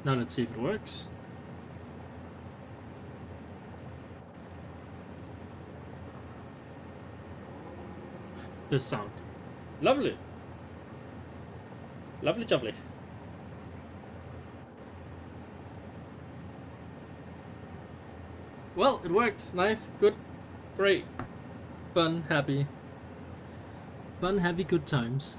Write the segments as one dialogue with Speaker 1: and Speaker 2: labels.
Speaker 1: Now let's see if it works. The sound. Lovely. Lovely, lovely. Well, it works. Nice, good, great, fun, happy. Fun, happy, good times.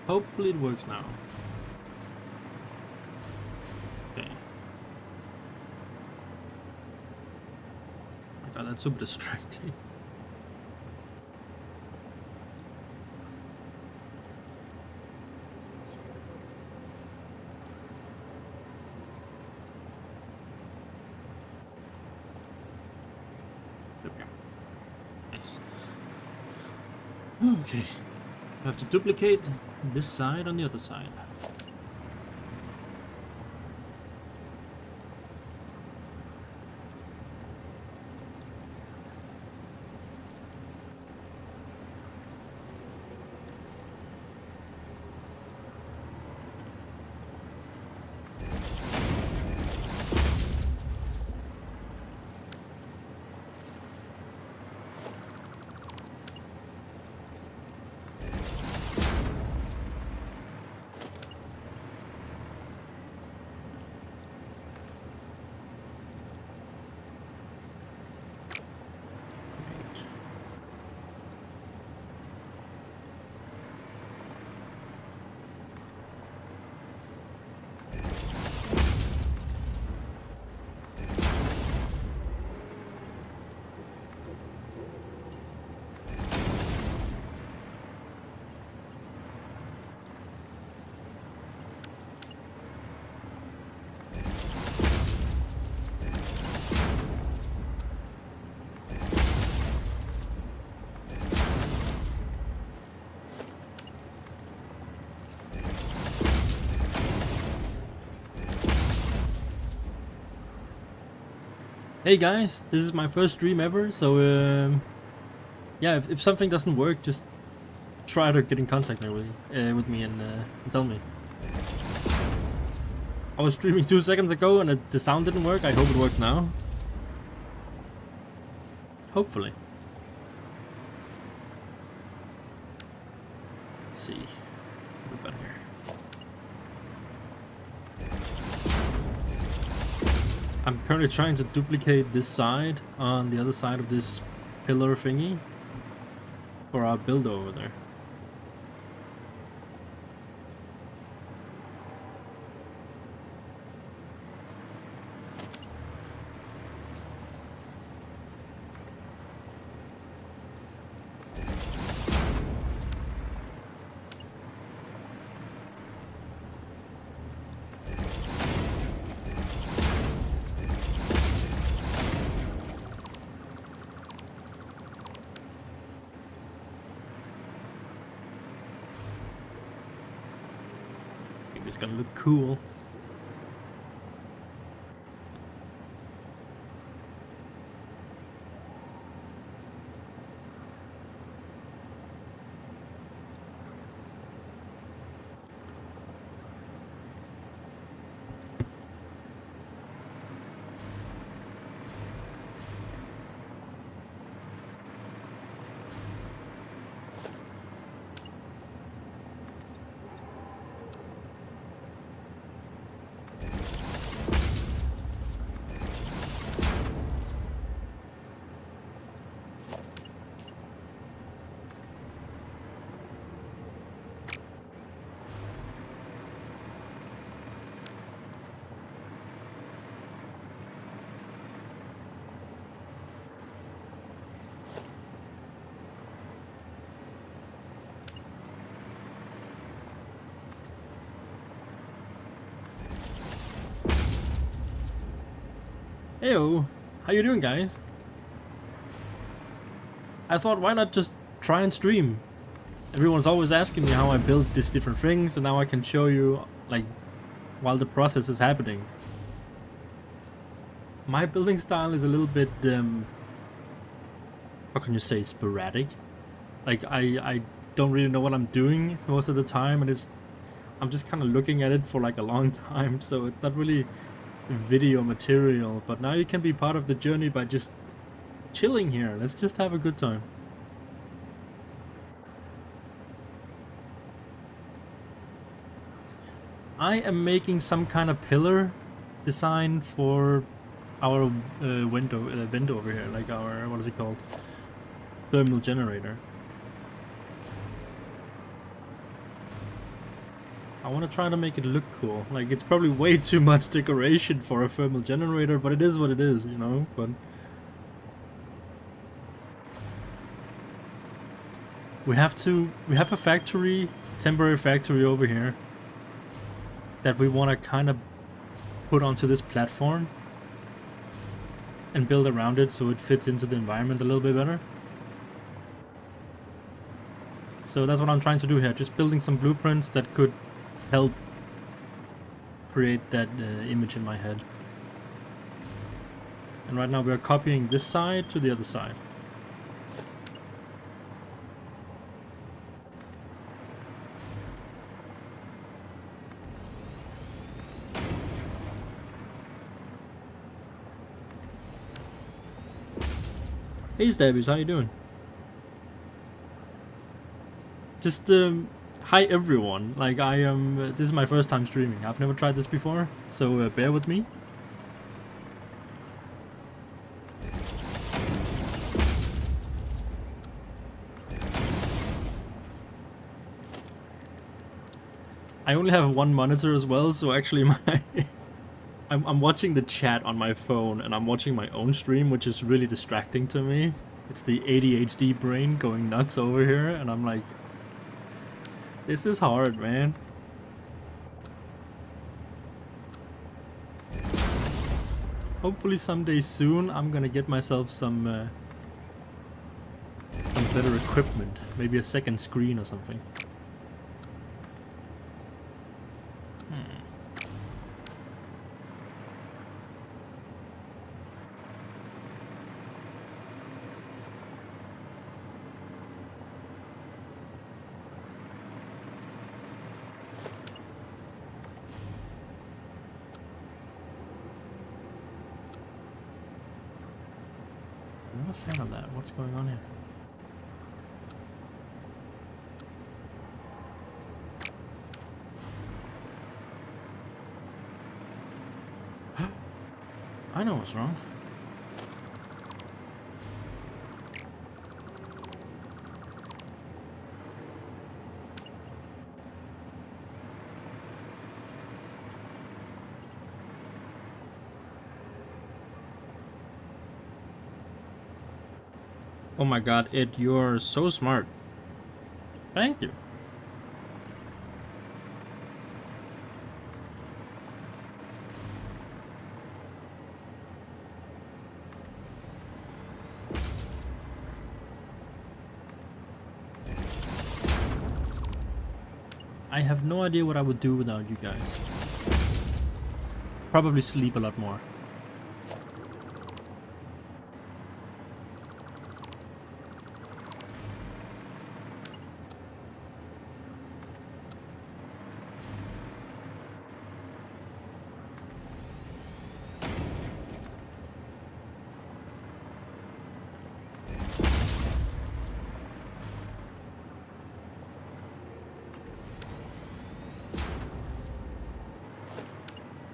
Speaker 1: Hopefully it works now. Okay. I thought that's super distracting. There we go. Nice. Okay. I have to duplicate this side on the other side. Hey guys, this is my first stream ever, so yeah, if something doesn't work, just try to get in contact with me and tell me. I was streaming 2 seconds ago and the sound didn't work. I hope it works now. Hopefully. Let's see what we've got here. I'm currently trying to duplicate this side on the other side of this pillar thingy for our build over there. It's gonna look cool. Heyo, how you doing, guys? I thought, why not just try and stream? Everyone's always asking me how I build these different things, and now I can show you, like, while the process is happening. My building style is a little bit, how can you say, sporadic? Like, I don't really know what I'm doing most of the time, and I'm just kind of looking at it for like a long time, so it's not really video material. But now you can be part of the journey by just chilling here. Let's just have a good time. I am making some kind of pillar design for our window over here, like our, what is it called? Thermal generator. I want to try to make it look cool. Like, it's probably way too much decoration for a thermal generator, but it is what it is, you know? But we have a factory, temporary factory over here that we want to kind of put onto this platform and build around it so it fits into the environment a little bit better. So that's what I'm trying to do here, just building some blueprints that could help create that image in my head. And right now we're copying this side to the other side. Hey Stabbies, how you doing? Just hi everyone. Like, I am this is my first time streaming. I've never tried this before, so bear with me. I only have one monitor as well, so actually my I'm watching the chat on my phone and I'm watching my own stream, which is really distracting to me. It's the ADHD brain going nuts over here, and I'm like, this is hard, man. Hopefully someday soon I'm gonna get myself some better equipment. Maybe a second screen or something. I'm not a fan of that. What's going on here? I know what's wrong. Oh my god, Ed, you're so smart. Thank you. I have no idea what I would do without you guys. Probably sleep a lot more.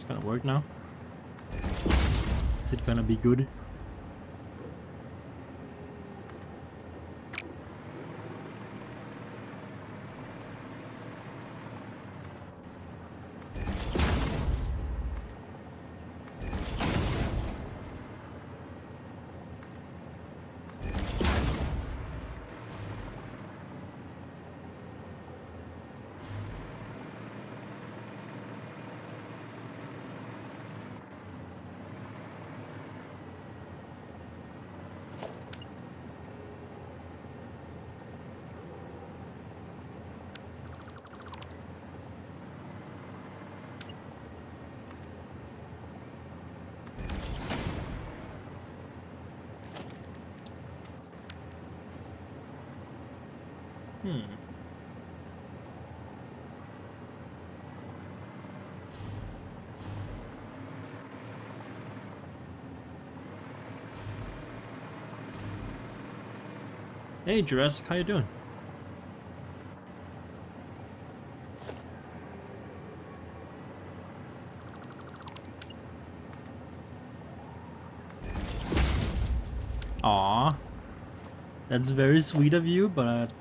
Speaker 1: Gonna work now? Is it gonna be good? Hey Jurassic, how you doing? Aw, that's very sweet of you, but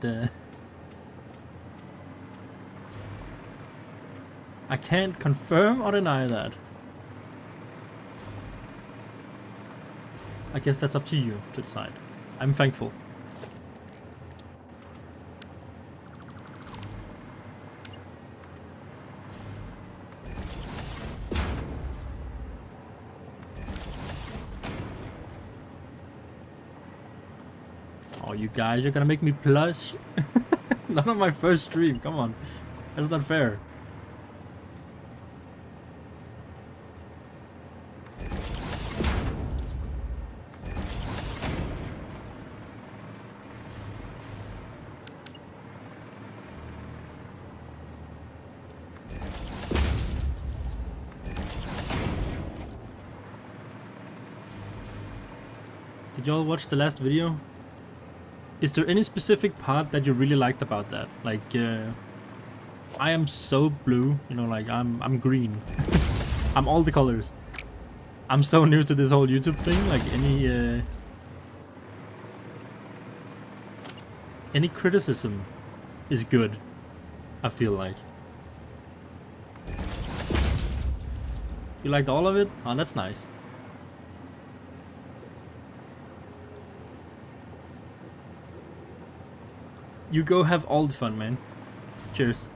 Speaker 1: I can't confirm or deny that. I guess that's up to you to decide. I'm thankful. Oh, you guys are gonna make me blush. Not on my first stream, come on. That's not fair. Did y'all watch the last video? Is there any specific part that you really liked about that? Like, I am so blue, you know, like I'm green. I'm all the colors. I'm so new to this whole YouTube thing. Like any criticism is good, I feel like. You liked all of it? Oh, that's nice. You go have all the fun, man. Cheers.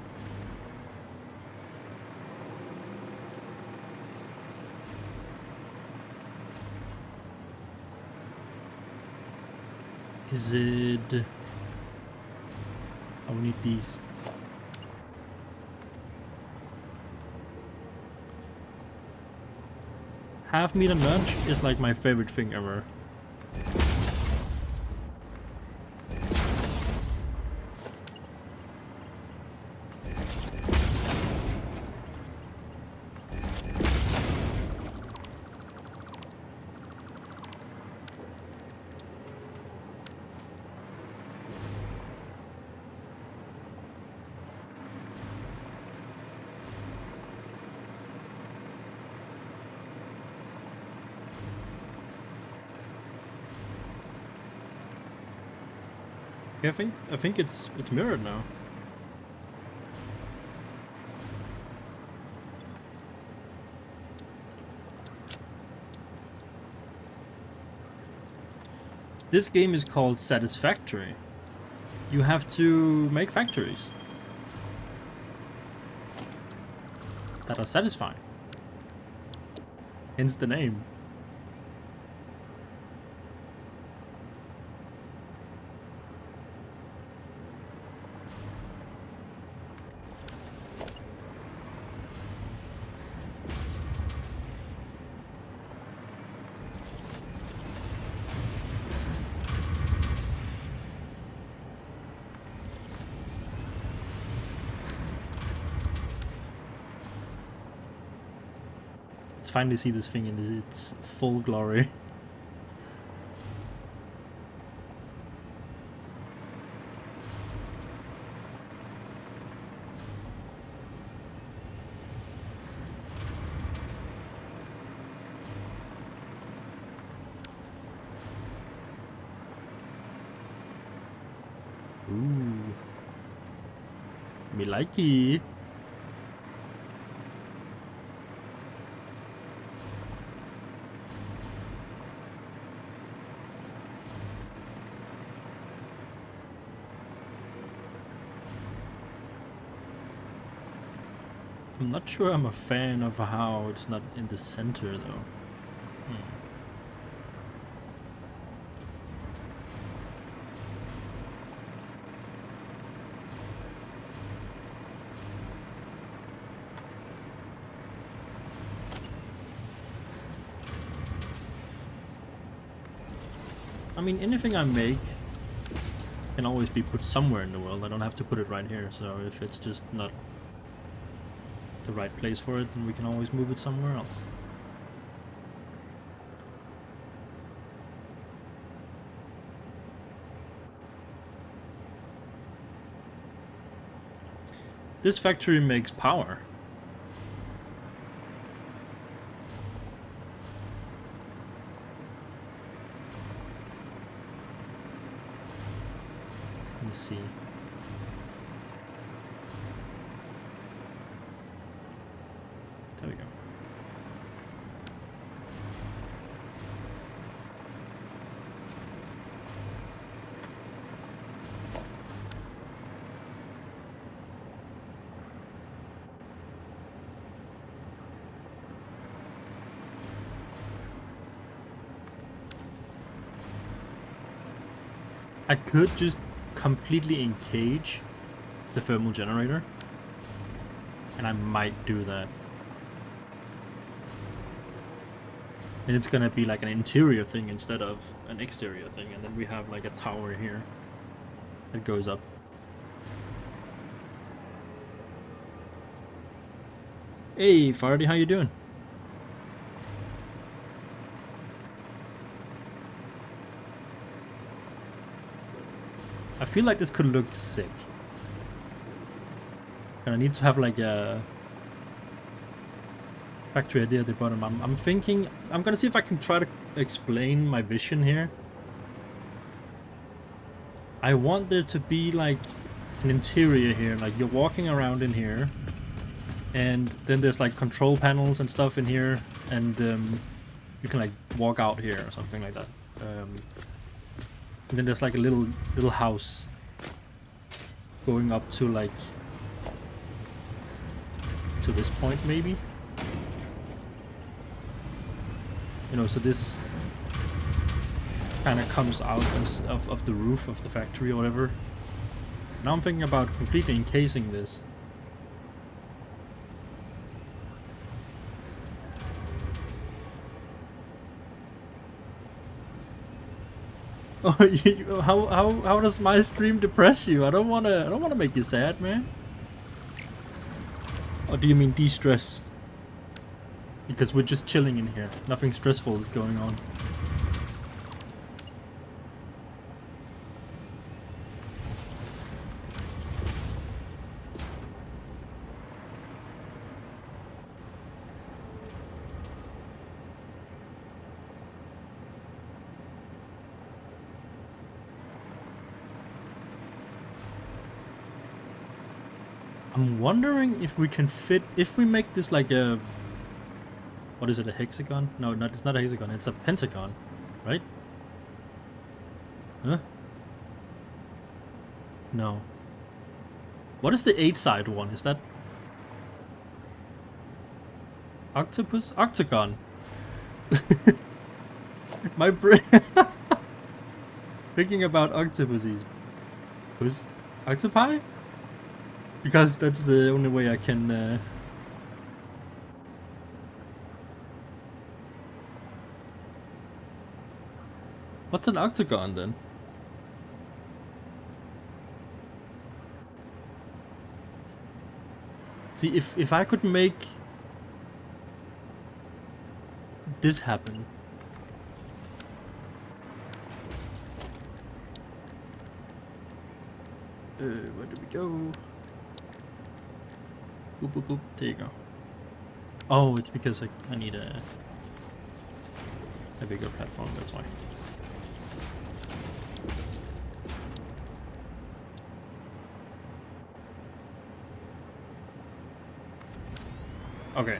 Speaker 1: Is it... I will need these. Half meat and lunch is like my favorite thing ever. Yeah, I think it's mirrored now. This game is called Satisfactory. You have to make factories that are satisfying. Hence the name. Finally see this thing in its full glory. Ooh. Me likey. I'm not sure I'm a fan of how it's not in the center though. I mean, anything I make can always be put somewhere in the world. I don't have to put it right here. So if it's just not the right place for it, then we can always move it somewhere else. This factory makes power. Let me see. There we go. I could just completely encage the thermal generator, and I might do that. And it's gonna be like an interior thing instead of an exterior thing, and then we have like a tower here that goes up. Hey Fardy, how you doing? I feel like this could look sick. And I need to have like a factory idea at the bottom. I'm thinking, I'm gonna see if I can try to explain my vision here. I want there to be like an interior here, like you're walking around in here, and then there's like control panels and stuff in here, and you can like walk out here or something like that. And then there's like a little house going up to like to this point maybe. You know, so this kind of comes out as of the roof of the factory or whatever. Now I'm thinking about completely encasing this. Oh, how does my stream depress you? I don't wanna make you sad, man. Or do you mean de-stress? Because we're just chilling in here. Nothing stressful is going on. I'm wondering if we can fit, if we make this like a, what is it, a hexagon? No, it's not a hexagon, it's a pentagon, right? Huh? No. What is the 8-side one? Is that octopus? Octagon. My brain. Thinking about octopuses. Who's octopi? Because that's the only way I can What's an octagon then? See, if I could make this happen. Where do we go? Boop, boop, boop. There you go. Oh, it's because I need a bigger platform, that's why. Okay.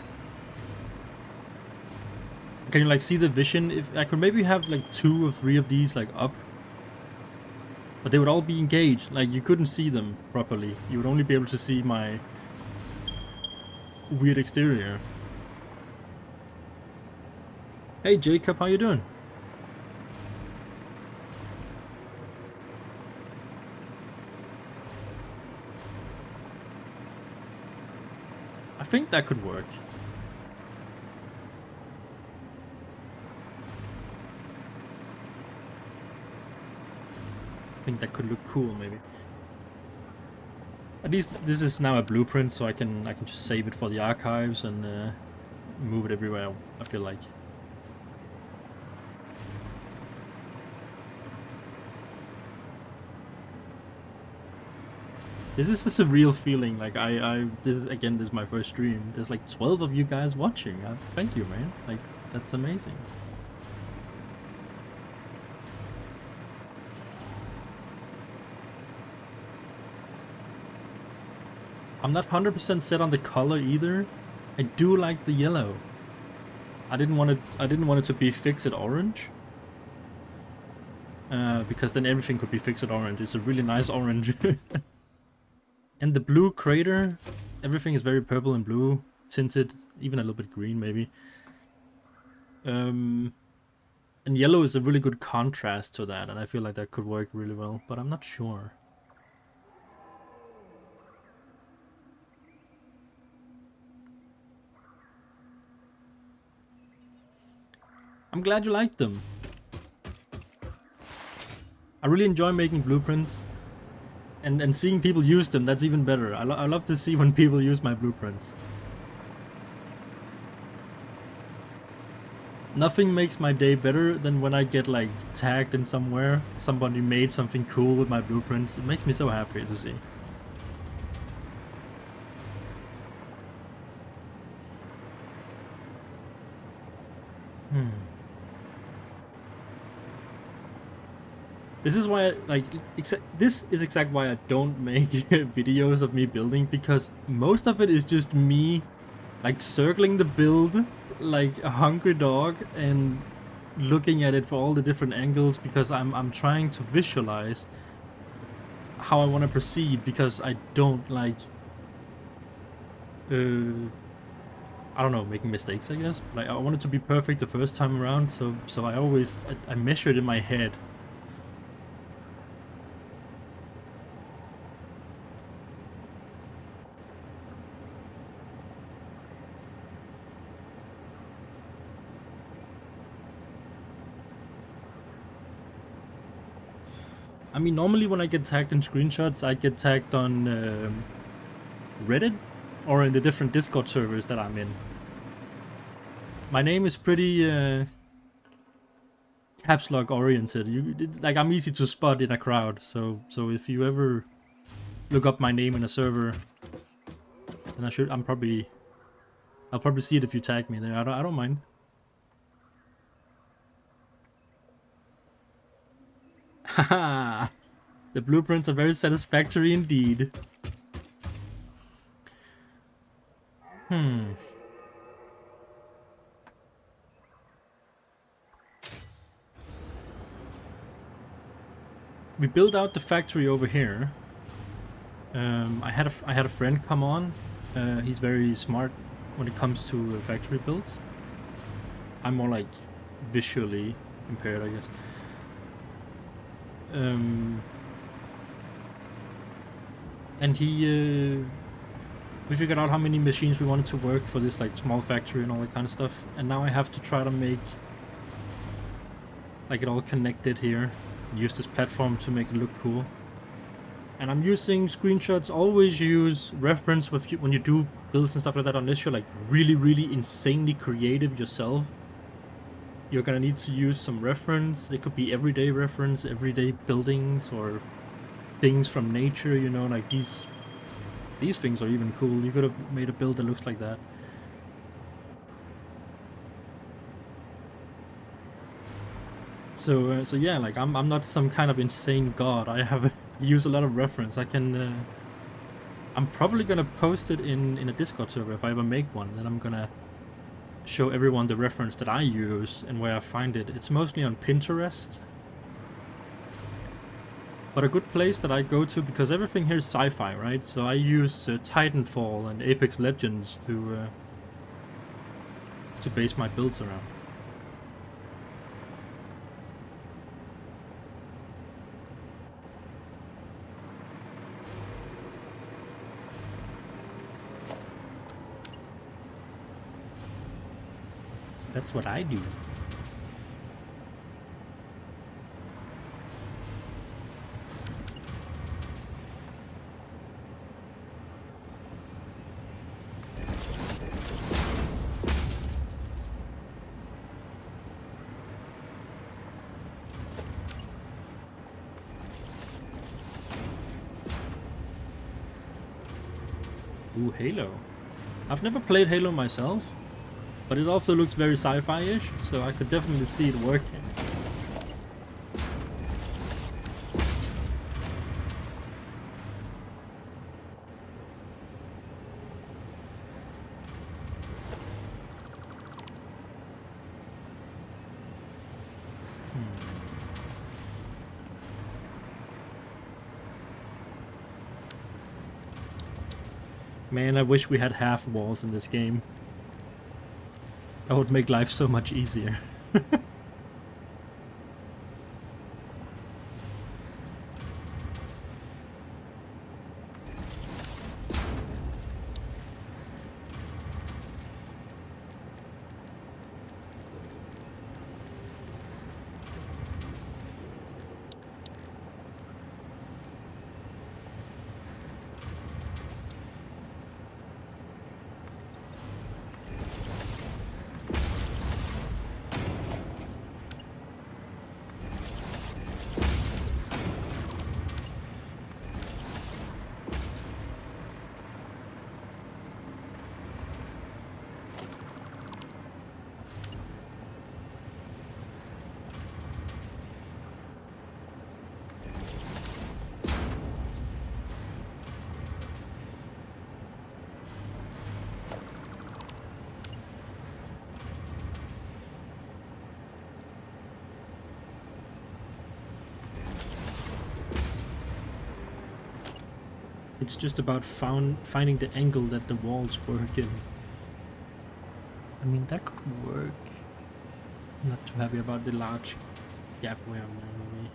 Speaker 1: Can you like see the vision? If I could maybe have like 2 or 3 of these like up. But they would all be engaged. Like you couldn't see them properly. You would only be able to see my weird exterior. Hey Jacob, how you doing? I think that could work. think that could look cool, maybe. At least this is now a blueprint, so I can just save it for the archives and move it everywhere I feel like. This is a surreal feeling. Like this is my first stream. There's like 12 of you guys watching. Thank you, man. Like, that's amazing. I'm not 100% set on the color either. I do like the yellow. I didn't want it to be fixed orange. Because then everything could be fixed orange. It's a really nice orange. And the blue crater, everything is very purple and blue tinted, even a little bit green maybe. And yellow is a really good contrast to that, and I feel like that could work really well, but I'm not sure. I'm glad you liked them. I really enjoy making blueprints. And seeing people use them, that's even better. I love to see when people use my blueprints. Nothing makes my day better than when I get like tagged in somewhere. Somebody made something cool with my blueprints. It makes me so happy to see. This is why, this is exactly why I don't make videos of me building, because most of it is just me, like, circling the build like a hungry dog and looking at it for all the different angles, because I'm trying to visualize how I want to proceed, because I don't like, I don't know, making mistakes, I guess. Like, I want it to be perfect the first time around, so I measure it in my head. I mean, normally when I get tagged in screenshots, I get tagged on Reddit or in the different Discord servers that I'm in. My name is pretty caps lock oriented. Like, I'm easy to spot in a crowd. So if you ever look up my name in a server, then I'll probably see it if you tag me there. I don't mind. Haha. The blueprints are very satisfactory indeed. We built out the factory over here. I had a friend come on. He's very smart when it comes to factory builds. I'm more like visually impaired, I guess. And we figured out how many machines we wanted to work for this like small factory and all that kind of stuff. And now I have to try to make like it all connected here. Use this platform to make it look cool. And I'm using screenshots. Always use reference when you do builds and stuff like that, unless you're like really insanely creative yourself. You're gonna need to use some reference. It could be everyday reference, everyday buildings, or things from nature, you know, like these things are even cool. You could have made a build that looks like that. So yeah, like I'm not some kind of insane god. I use a lot of reference. I'm probably gonna post it in a Discord server if I ever make one. Then I'm gonna show everyone the reference that I use and where I find it. It's mostly on Pinterest. But a good place that I go to, because everything here is sci-fi, right? So I use Titanfall and Apex Legends to base my builds around. So that's what I do. Ooh, Halo. I've never played Halo myself, but it also looks very sci-fi-ish, so I could definitely see it working. Man, I wish we had half walls in this game. That would make life so much easier. It's just about finding the angle that the walls work in. I mean, that could work. I'm not too happy about the large gap where I'm maybe.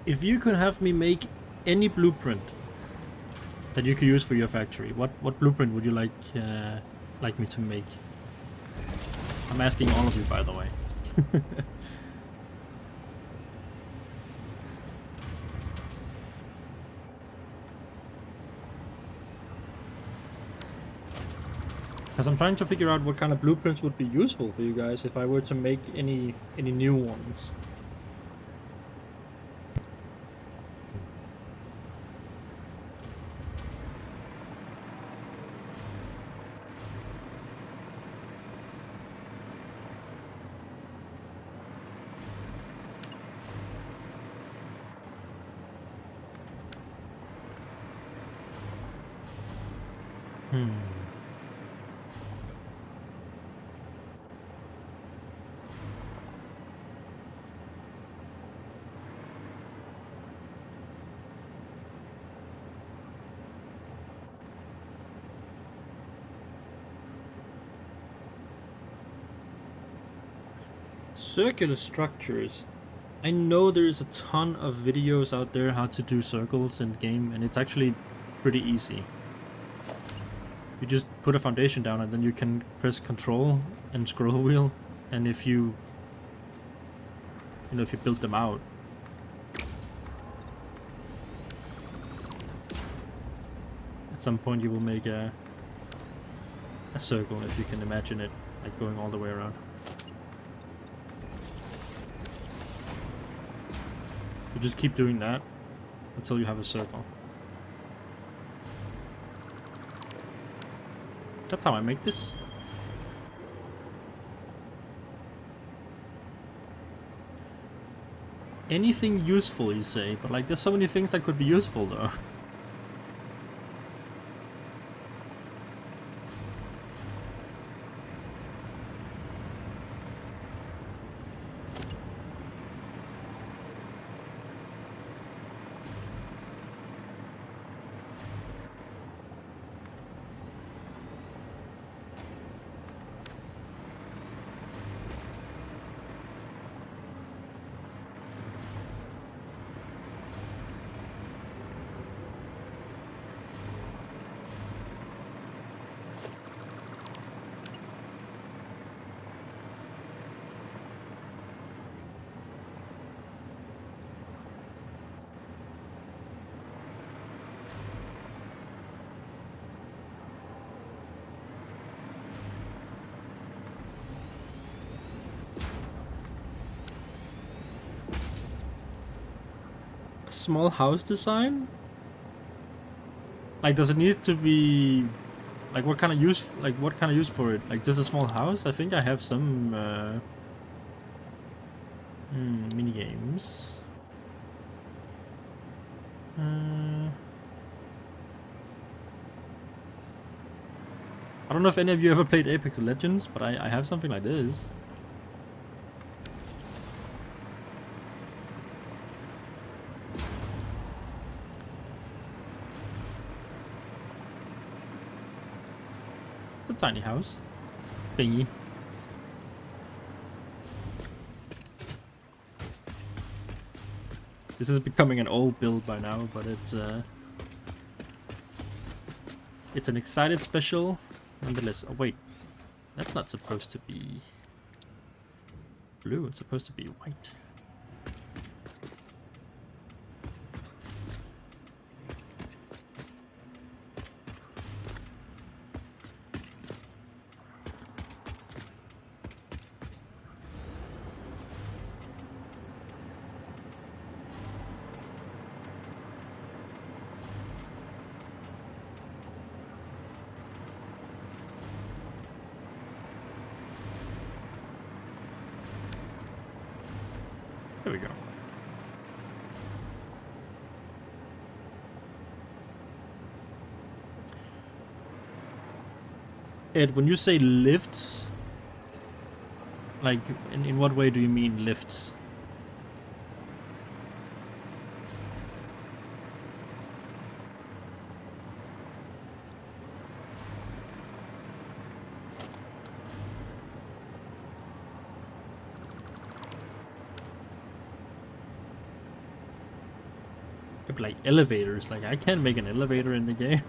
Speaker 1: If you could have me make any blueprint that you could use for your factory, what blueprint would you like me to make? I'm asking all of you, by the way. Because I'm trying to figure out what kind of blueprints would be useful for you guys if I were to make any new ones. Circular structures. I know there is a ton of videos out there how to do circles in the game, and it's actually pretty easy. You just put a foundation down and then you can press Control and scroll wheel, and if you build them out, at some point you will make a circle, if you can imagine it, like going all the way around. You just keep doing that until you have a circle. That's how I make this. Anything useful, you say, but like there's so many things that could be useful though. small house design? Like, does it need to be like what kind of use? Like, what kind of use for it? Like, just a small house? I think I have some mini games. I don't know if any of you ever played Apex Legends, but I have something like this. It's a tiny house thingy. This is becoming an old build by now, but it's an XSEIDET special nonetheless. Oh wait, that's not supposed to be blue, it's supposed to be white. There we go. Ed, when you say lifts, like in what way do you mean lifts? Like elevators, like I can't make an elevator in the game.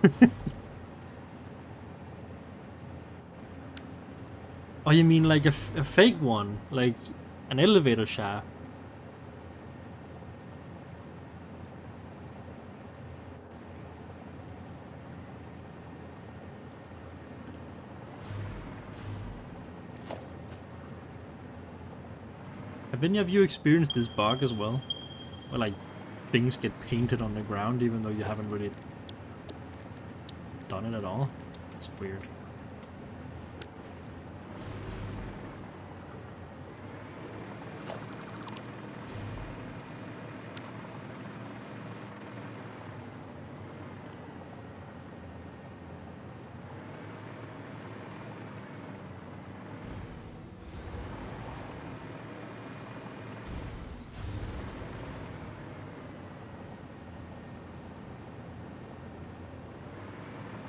Speaker 1: Oh, you mean like a fake one, like an elevator shaft? Have any of you experienced this bug as well? Where like things get painted on the ground even though you haven't really done it at all? It's weird.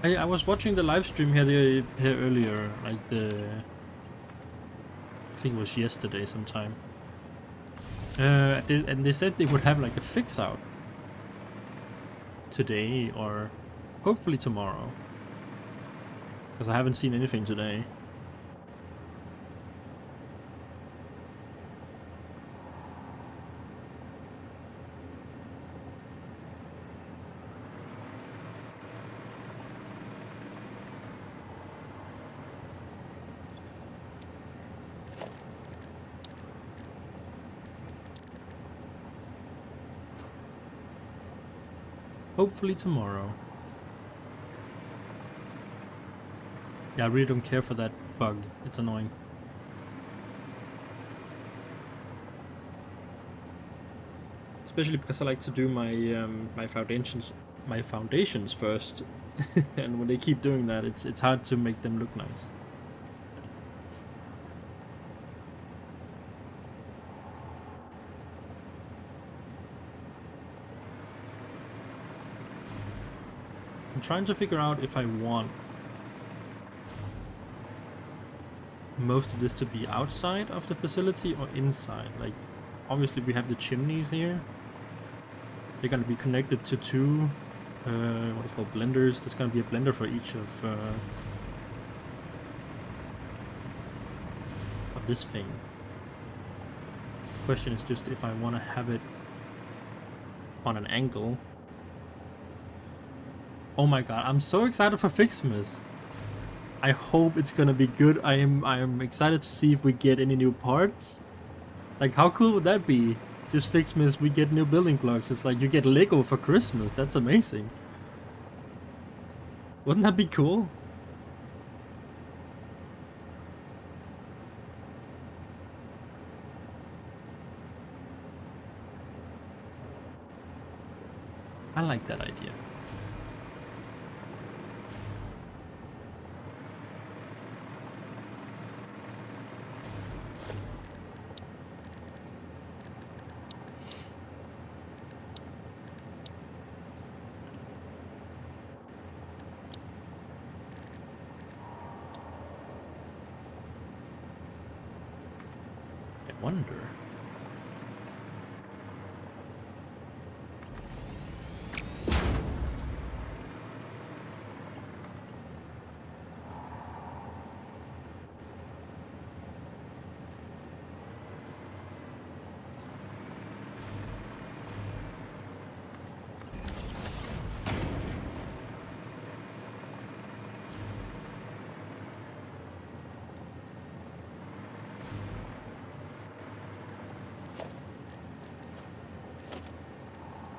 Speaker 1: I was watching the live stream here earlier, like I think it was yesterday sometime. And they said they would have like a fix out today or hopefully tomorrow. Because I haven't seen anything today. Hopefully tomorrow. Yeah, I really don't care for that bug. It's annoying. Especially because I like to do my my foundations first, and when they keep doing that, it's hard to make them look nice. I'm trying to figure out if I want most of this to be outside of the facility or inside. Like, obviously we have the chimneys here. They're gonna be connected to two, what is called blenders. There's gonna be a blender for each of this thing. Question is just if I want to have it on an angle. Oh my god, I'm so excited for Fixmas. I hope it's gonna be good. I am excited to see if we get any new parts. Like, how cool would that be? this Fixmas we get new building blocks. It's like you get Lego for Christmas. That's amazing. Wouldn't that be cool? I like that idea. I wonder.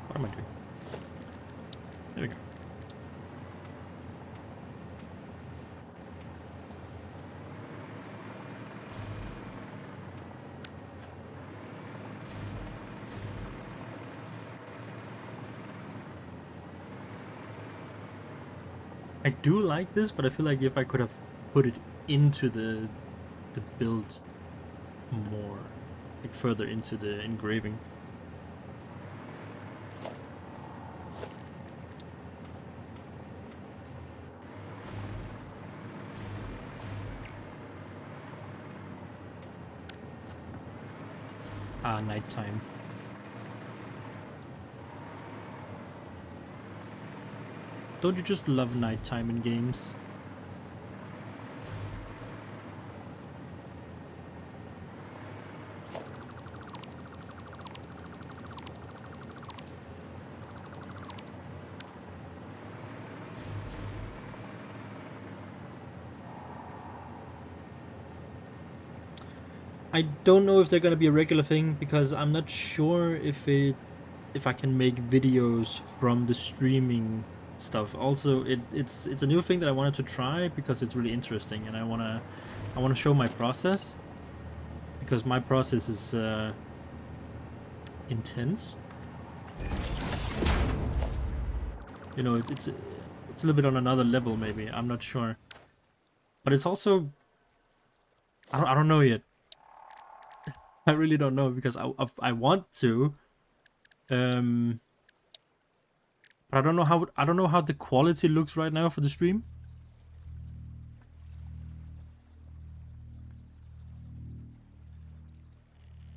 Speaker 1: What am I doing? There we go. I do like this, but I feel like if I could have put it into the build more, like further into the engraving. Nighttime. Don't you just love nighttime in games? I don't know if they're gonna be a regular thing because I'm not sure if I can make videos from the streaming stuff. Also, it's a new thing that I wanted to try because it's really interesting, and I wanna show my process because my process is intense. You know, it's a little bit on another level, maybe. I'm not sure, but it's also I don't know yet. I really don't know because I want to, but I don't know how the quality looks right now for the stream.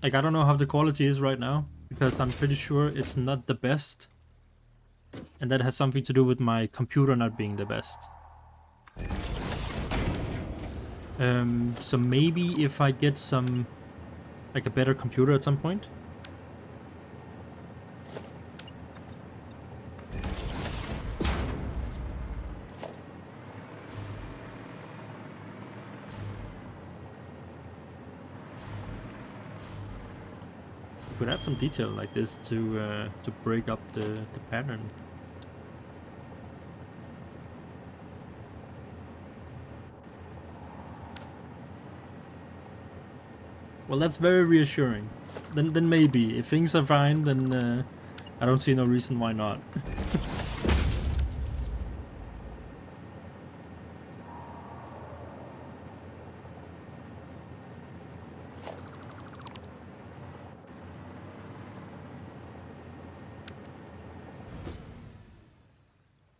Speaker 1: Like I don't know how the quality is right now because I'm pretty sure it's not the best, and that has something to do with my computer not being the best. So maybe if I get some. Like a better computer at some point. We could add some detail like this to break up the pattern. Well, that's very reassuring. Then maybe if things are fine, then I don't see no reason why not.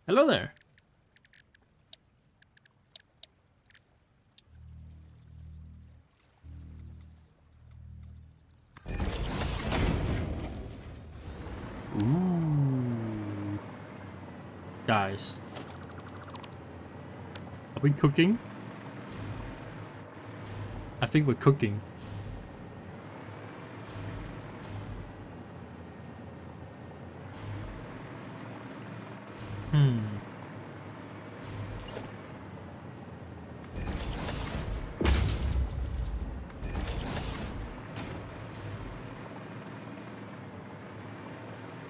Speaker 1: Hello there. Ooh. Guys. Are we cooking? I think we're cooking.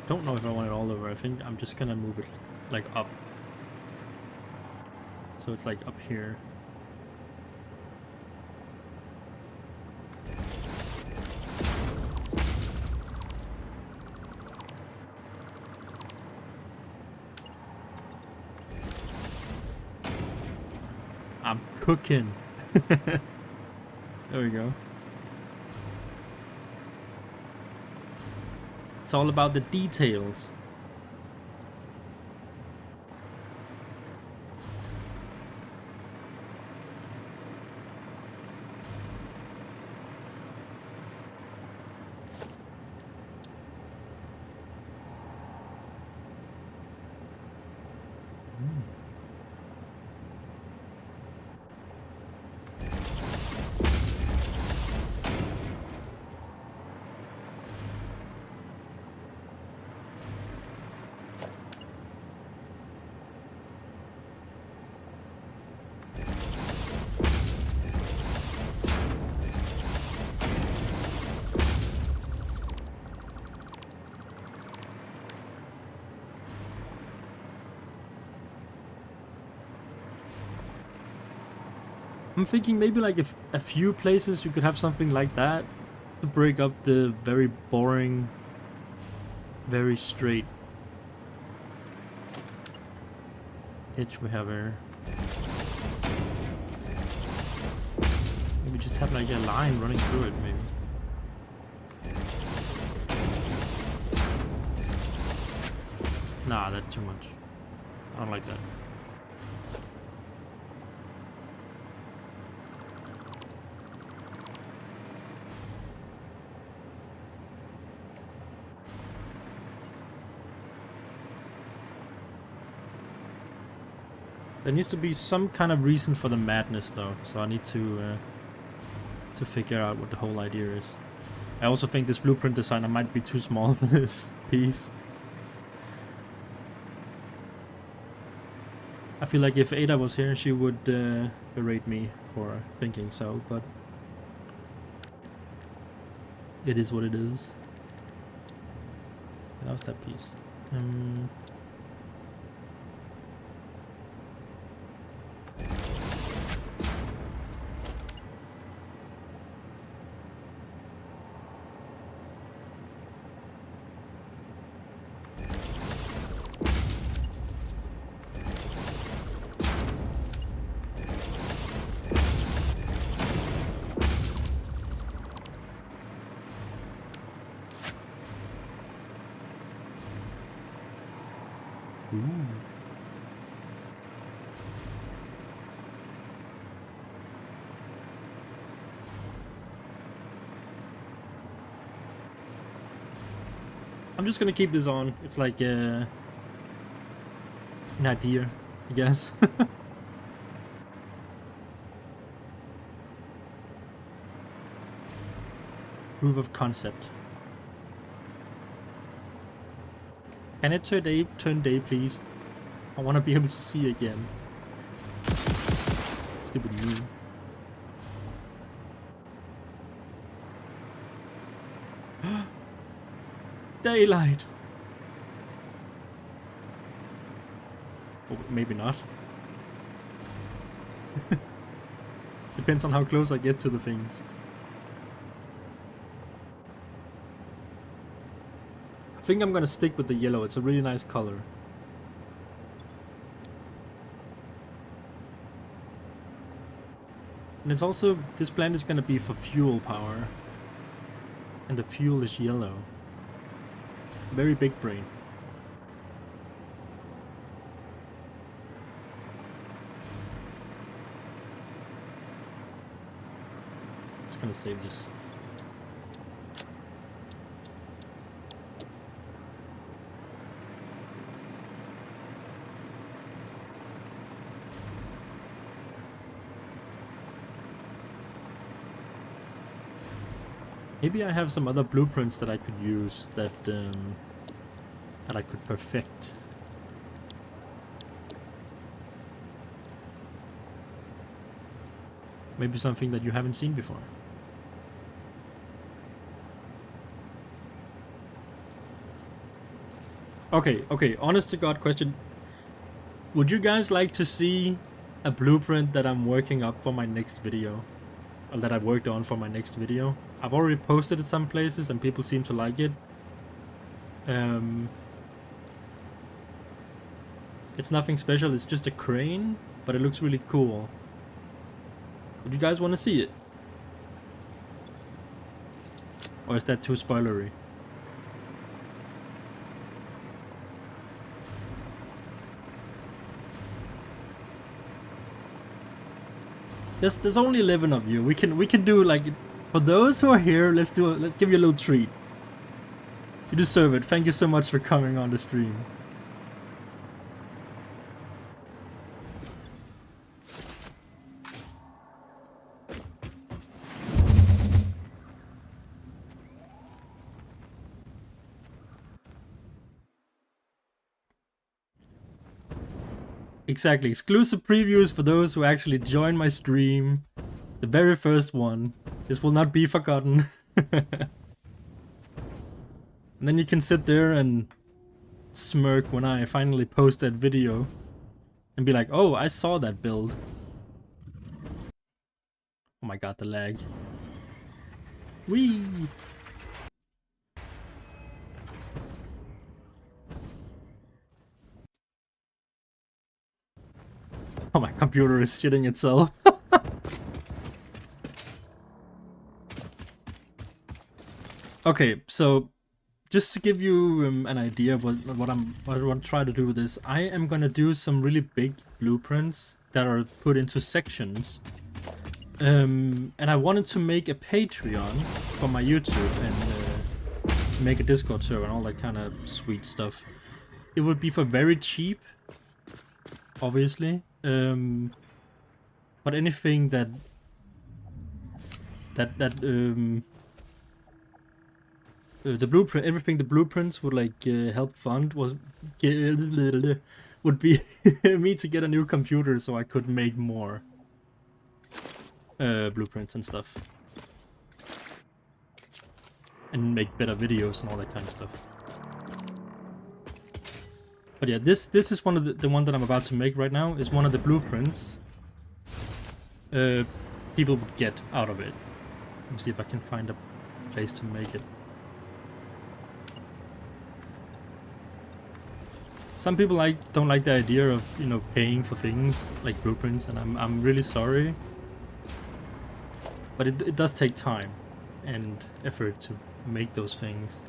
Speaker 1: Don't know if I want it all over. I think I'm just gonna move it like up. So it's like up here. I'm cooking. There we go. It's all about the details. I'm thinking maybe like if a few places you could have something like that to break up the very boring, very straight edge we have here. Maybe just have like a line running through it, maybe. Nah, that's too much. I don't like that. There needs to be some kind of reason for the madness, though, so I need to figure out what the whole idea is. I also think this blueprint designer might be too small for this piece. I feel like if Ada was here, she would berate me for thinking so, but it is what it is. That was that piece. I'm just gonna keep this on. It's like an idea, I guess. Proof of concept. Can it turn day, please? I want to be able to see again. Stupid me. Daylight. Oh, maybe not. Depends on how close I get to the things. I think I'm gonna stick with the yellow. It's a really nice color. And it's also, this plant is gonna be for fuel power. And the fuel is yellow. Very big brain. Just gonna save this. Maybe I have some other blueprints that I could use that I could perfect. Maybe something that you haven't seen before. Okay, honest to God question. Would you guys like to see a blueprint that I'm working up for my next video? Or that I've worked on for my next video? I've already posted it some places and people seem to like it. It's nothing special, it's just a crane, but it looks really cool. Would you guys want to see it? Or is that too spoilery? There's only 11 of you. We can do like, for those who are here, let's give you a little treat. You deserve it. Thank you so much for coming on the stream. Exactly. Exclusive previews for those who actually join my stream. The very first one. This will not be forgotten. And then you can sit there and smirk when I finally post that video. And be like, oh, I saw that build. Oh my god, the lag. Whee! Oh, my computer is shitting itself. Okay, so just to give you an idea of what I'm trying to do with this, I am gonna do some really big blueprints that are put into sections. And I wanted to make a Patreon for my YouTube and make a Discord server and all that kind of sweet stuff. It would be for very cheap, obviously. But anything that the blueprint, everything the blueprints would like help fund would be me to get a new computer so I could make more blueprints and stuff and make better videos and all that kind of stuff. But yeah, this is one of the one that I'm about to make right now is one of the blueprints people would get out of it. Let me see if I can find a place to make it. Some people don't like the idea of, you know, paying for things like blueprints, and I'm really sorry. But it does take time and effort to make those things.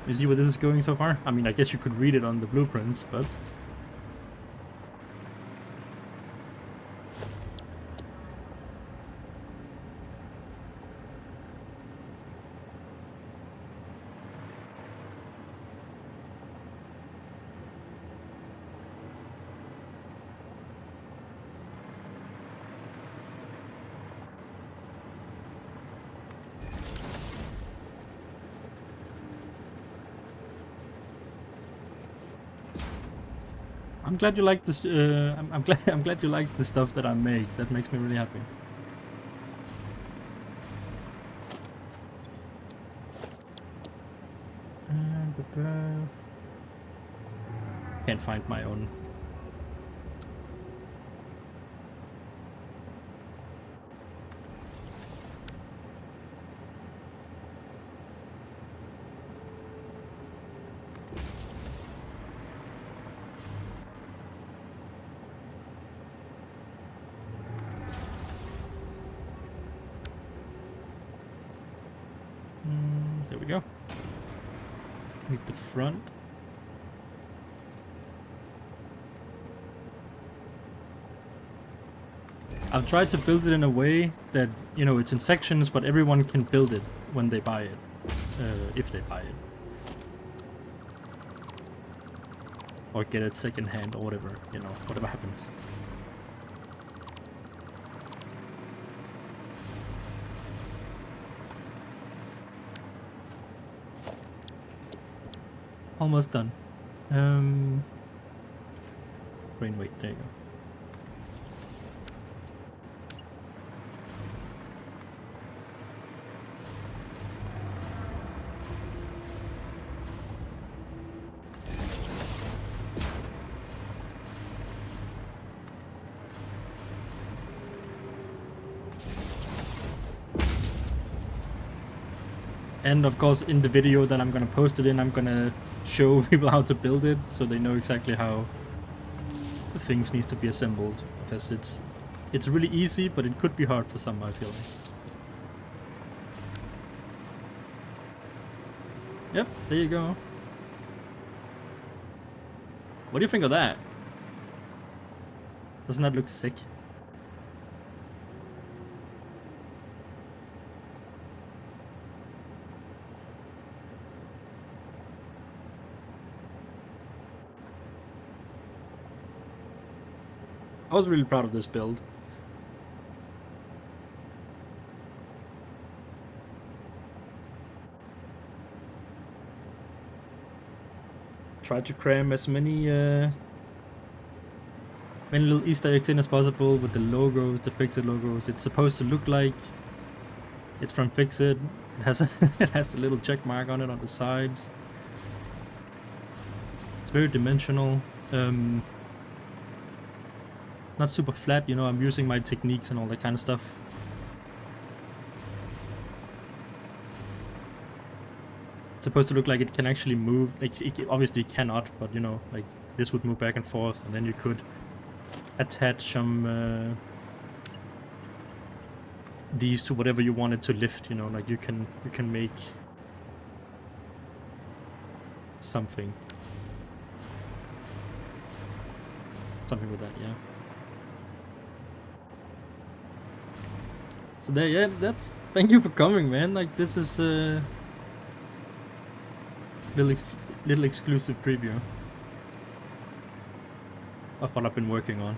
Speaker 1: You see where this is going so far? I mean, I guess you could read it on the blueprints, but... I'm glad you like this. I'm glad you like the stuff that I make. That makes me really happy. Can't find my own. There we go. Need the front. I've tried to build it in a way that, you know, it's in sections, but everyone can build it when they buy it, if they buy it. Or get it second hand or whatever, you know, whatever happens. almost done. Crane weight, there you go. And of course, in the video that I'm gonna post it in, I'm gonna show people how to build it, so they know exactly how the things needs to be assembled. Because it's really easy, but it could be hard for some, I feel like. Yep, there you go. What do you think of that? Doesn't that look sick? I was really proud of this build. Tried to cram as many little Easter eggs in as possible with the logos, the Fixit logos. It's supposed to look like it's from Fixit. It has it has a little check mark on it on the sides. It's very dimensional. Not super flat, you know, I'm using my techniques and all that kind of stuff. It's supposed to look like it can actually move. Like, it obviously cannot, but you know, like this would move back and forth, and then you could attach some these to whatever you wanted to lift, you know, like you can make something with that, yeah. So there, yeah, that's, thank you for coming, man. Like, this is a little exclusive preview of what I've been working on.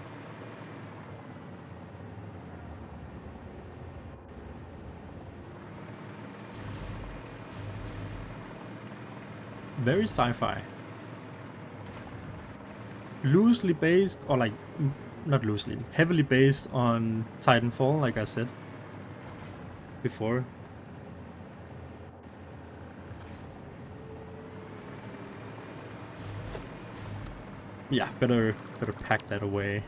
Speaker 1: Very sci-fi. Loosely based, or like, not loosely, heavily based on Titanfall, like I said before. Yeah, better pack that away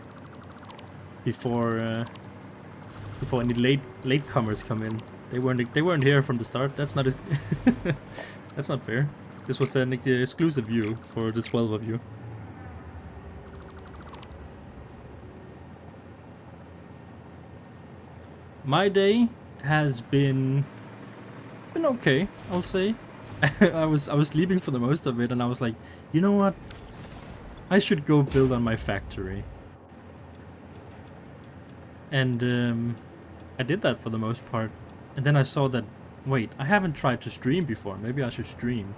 Speaker 1: before any latecomers come in. They weren't here from the start. That's not that's not fair. This was an exclusive view for the 12 of you. My day has been, it's been okay, I'll say. I was sleeping for the most of it, and I was like, you know what? I should go build on my factory. And I did that for the most part. And then I saw that, wait, I haven't tried to stream before. Maybe I should stream.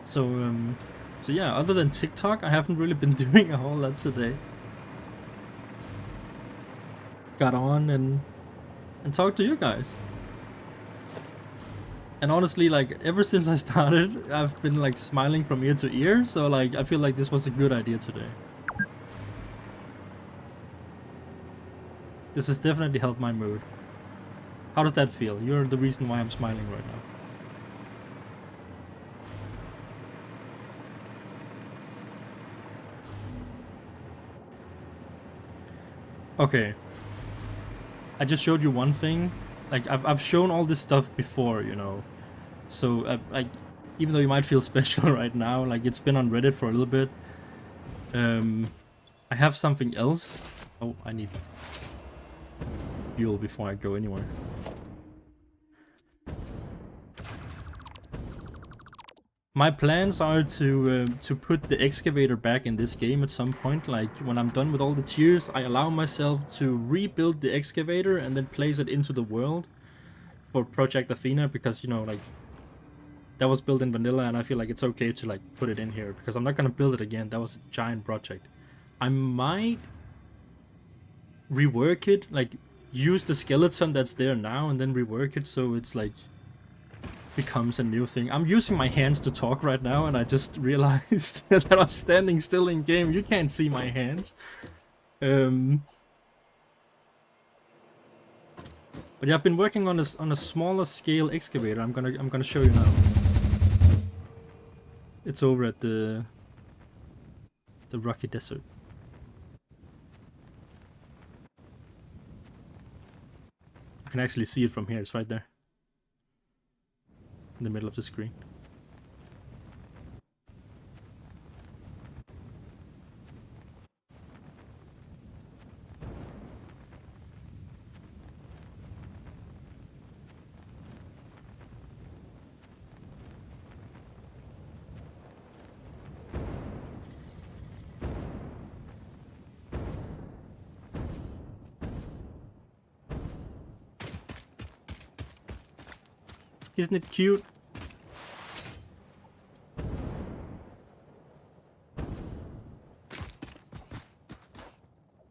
Speaker 1: So yeah, other than TikTok, I haven't really been doing a whole lot today. Got on and talked to you guys. And honestly, like, ever since I started, I've been like smiling from ear to ear, so like I feel like this was a good idea today. This has definitely helped my mood. How does that feel? You're the reason why I'm smiling right now. Okay. I just showed you one thing. Like, I've shown all this stuff before, you know. So, even though you might feel special right now, like, it's been on Reddit for a little bit. I have something else. Oh, I need fuel before I go anywhere. My plans are to put the excavator back in this game at some point. Like, when I'm done with all the tiers, I allow myself to rebuild the excavator and then place it into the world for Project Athena, because, you know, like, that was built in vanilla, and I feel like it's okay to like put it in here because I'm not gonna build it again. That was a giant project. I might rework it, like use the skeleton that's there now and then rework it so it's like becomes a new thing. I'm using my hands to talk right now, and I just realized that I'm standing still in game. You can't see my hands. But yeah, I've been working on a smaller scale excavator. I'm gonna show you now. It's over at the rocky desert. I can actually see it from here. It's right there in the middle of the screen. Isn't it cute?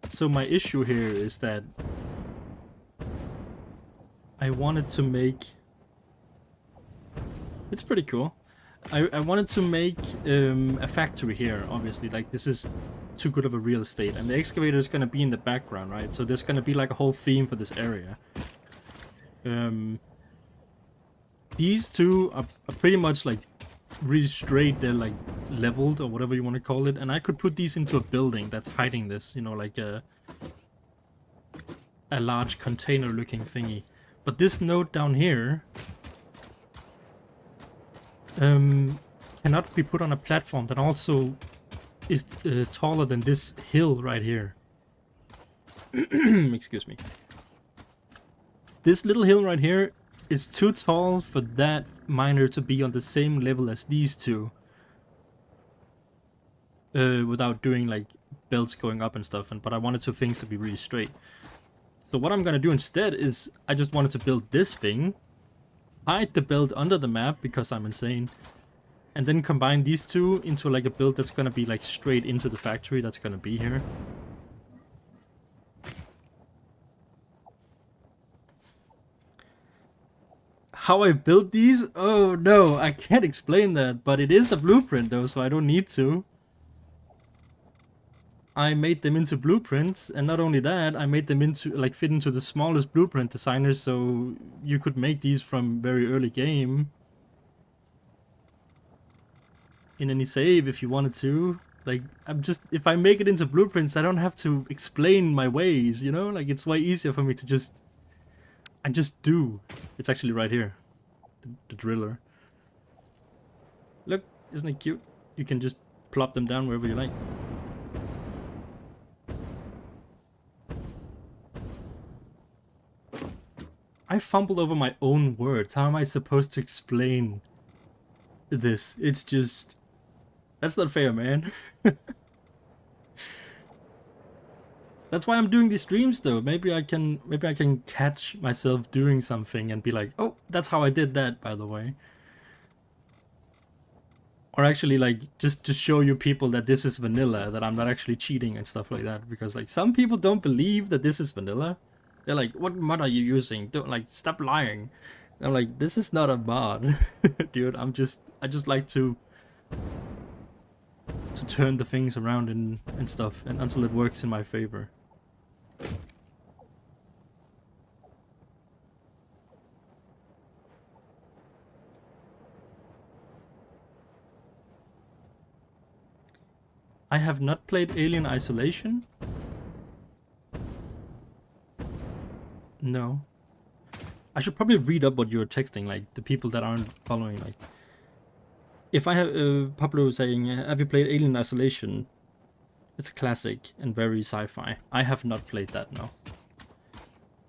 Speaker 1: So my issue here is that I wanted to make... It's pretty cool. I wanted to make a factory here, obviously. Like, this is too good of a real estate. And the excavator is going to be in the background, right? So there's going to be like a whole theme for this area. These two are pretty much like really straight. They're like leveled or whatever you want to call it. And I could put these into a building that's hiding this, you know, like a large container looking thingy. But this node down here cannot be put on a platform that also is taller than this hill right here. Excuse me. This little hill right here is too tall for that miner to be on the same level as these two. Without doing like belts going up and stuff, but I wanted things to be really straight. So what I'm gonna do instead is I just wanted to build this thing, hide the belt under the map because I'm insane, and then combine these two into like a build that's gonna be like straight into the factory that's gonna be here. How I built these? Oh no, I can't explain that, but it is a blueprint though, so I don't need to. I made them into blueprints, and not only that, I made them into like fit into the smallest blueprint designers, so you could make these from very early game in any save if you wanted to. Like, if I make it into blueprints, I don't have to explain my ways, you know? Like, it's way easier for me to I just do. It's actually right here, the driller. Look, isn't it cute? You can just plop them down wherever you like. I fumbled over my own words. How am I supposed to explain this? It's just... That's not fair, man. That's why I'm doing these streams, though. Maybe I can catch myself doing something and be like, oh, that's how I did that, by the way. Or actually, like, just to show you people that this is vanilla, that I'm not actually cheating and stuff like that. Because, like, some people don't believe that this is vanilla. They're like, what mod are you using? Don't, like, stop lying. And I'm like, this is not a mod. Dude, I just like to turn the things around and stuff, and until it works in my favor. I have not played Alien Isolation. No. I should probably read up what you're texting, like, the people that aren't following, like. If I have, Pablo saying, have you played Alien Isolation? It's a classic and very sci-fi. I have not played that, no.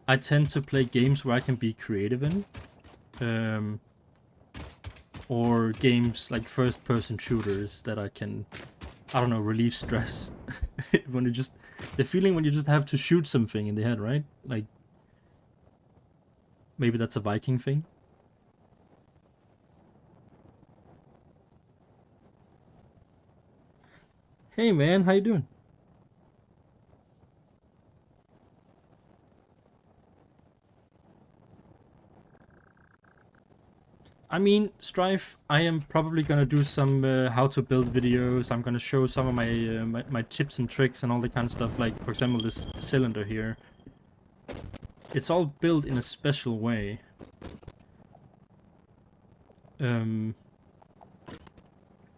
Speaker 1: I tend to play games where I can be creative in. Or games like first-person shooters that I can, I don't know, relieve stress. When you just, the feeling when you just have to shoot something in the head, right? Like, maybe that's a Viking thing. Hey man, how you doing? I mean, Strife, I am probably gonna do some how to build videos. I'm gonna show some of my tips and tricks and all that kind of stuff. Like, for example, this cylinder here. It's all built in a special way.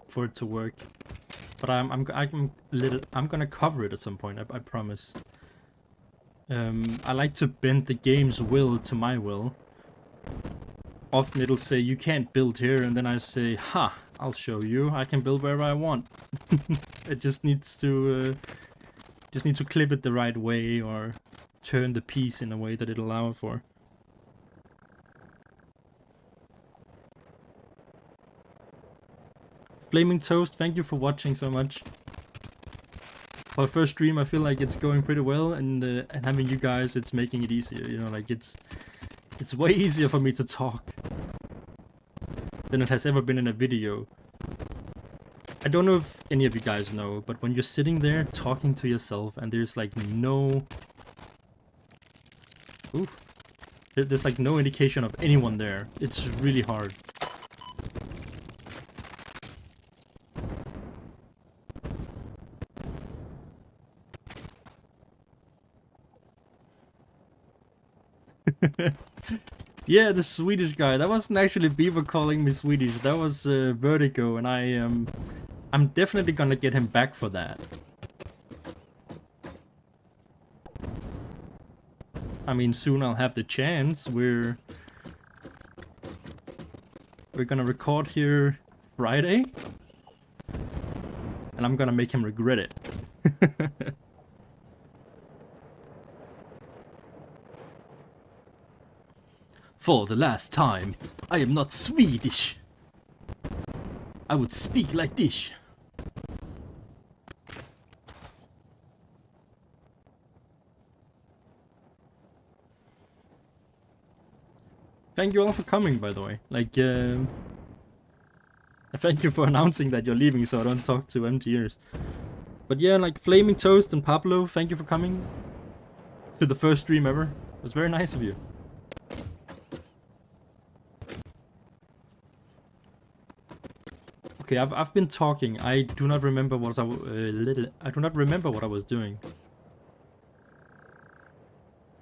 Speaker 1: For it to work. But I'm gonna cover it at some point. I promise. I like to bend the game's will to my will. Often it'll say you can't build here, and then I say, ha, I'll show you. I can build wherever I want. It just needs to need to clip it the right way or turn the piece in a way that it'll allow it for. Flaming Toast, thank you for watching so much. For a first stream, I feel like it's going pretty well, and having you guys, it's making it easier. You know, like it's way easier for me to talk than it has ever been in a video. I don't know if any of you guys know, but when you're sitting there talking to yourself and there's like no... Ooh. There's like no indication of anyone there. It's really hard. Yeah, the Swedish guy. That wasn't actually Beaver calling me Swedish. That was Vertigo, and I'm definitely gonna get him back for that. I mean, soon I'll have the chance. We're gonna record here Friday, and I'm gonna make him regret it. For the last time, I am not Swedish. I would speak like this. Thank you all for coming, by the way. Like, thank you for announcing that you're leaving so I don't talk to empty ears. But yeah, like Flaming Toast and Pablo, thank you for coming to the first stream ever. It was very nice of you. Okay, I've been talking. I do not remember what I do not remember what I was doing.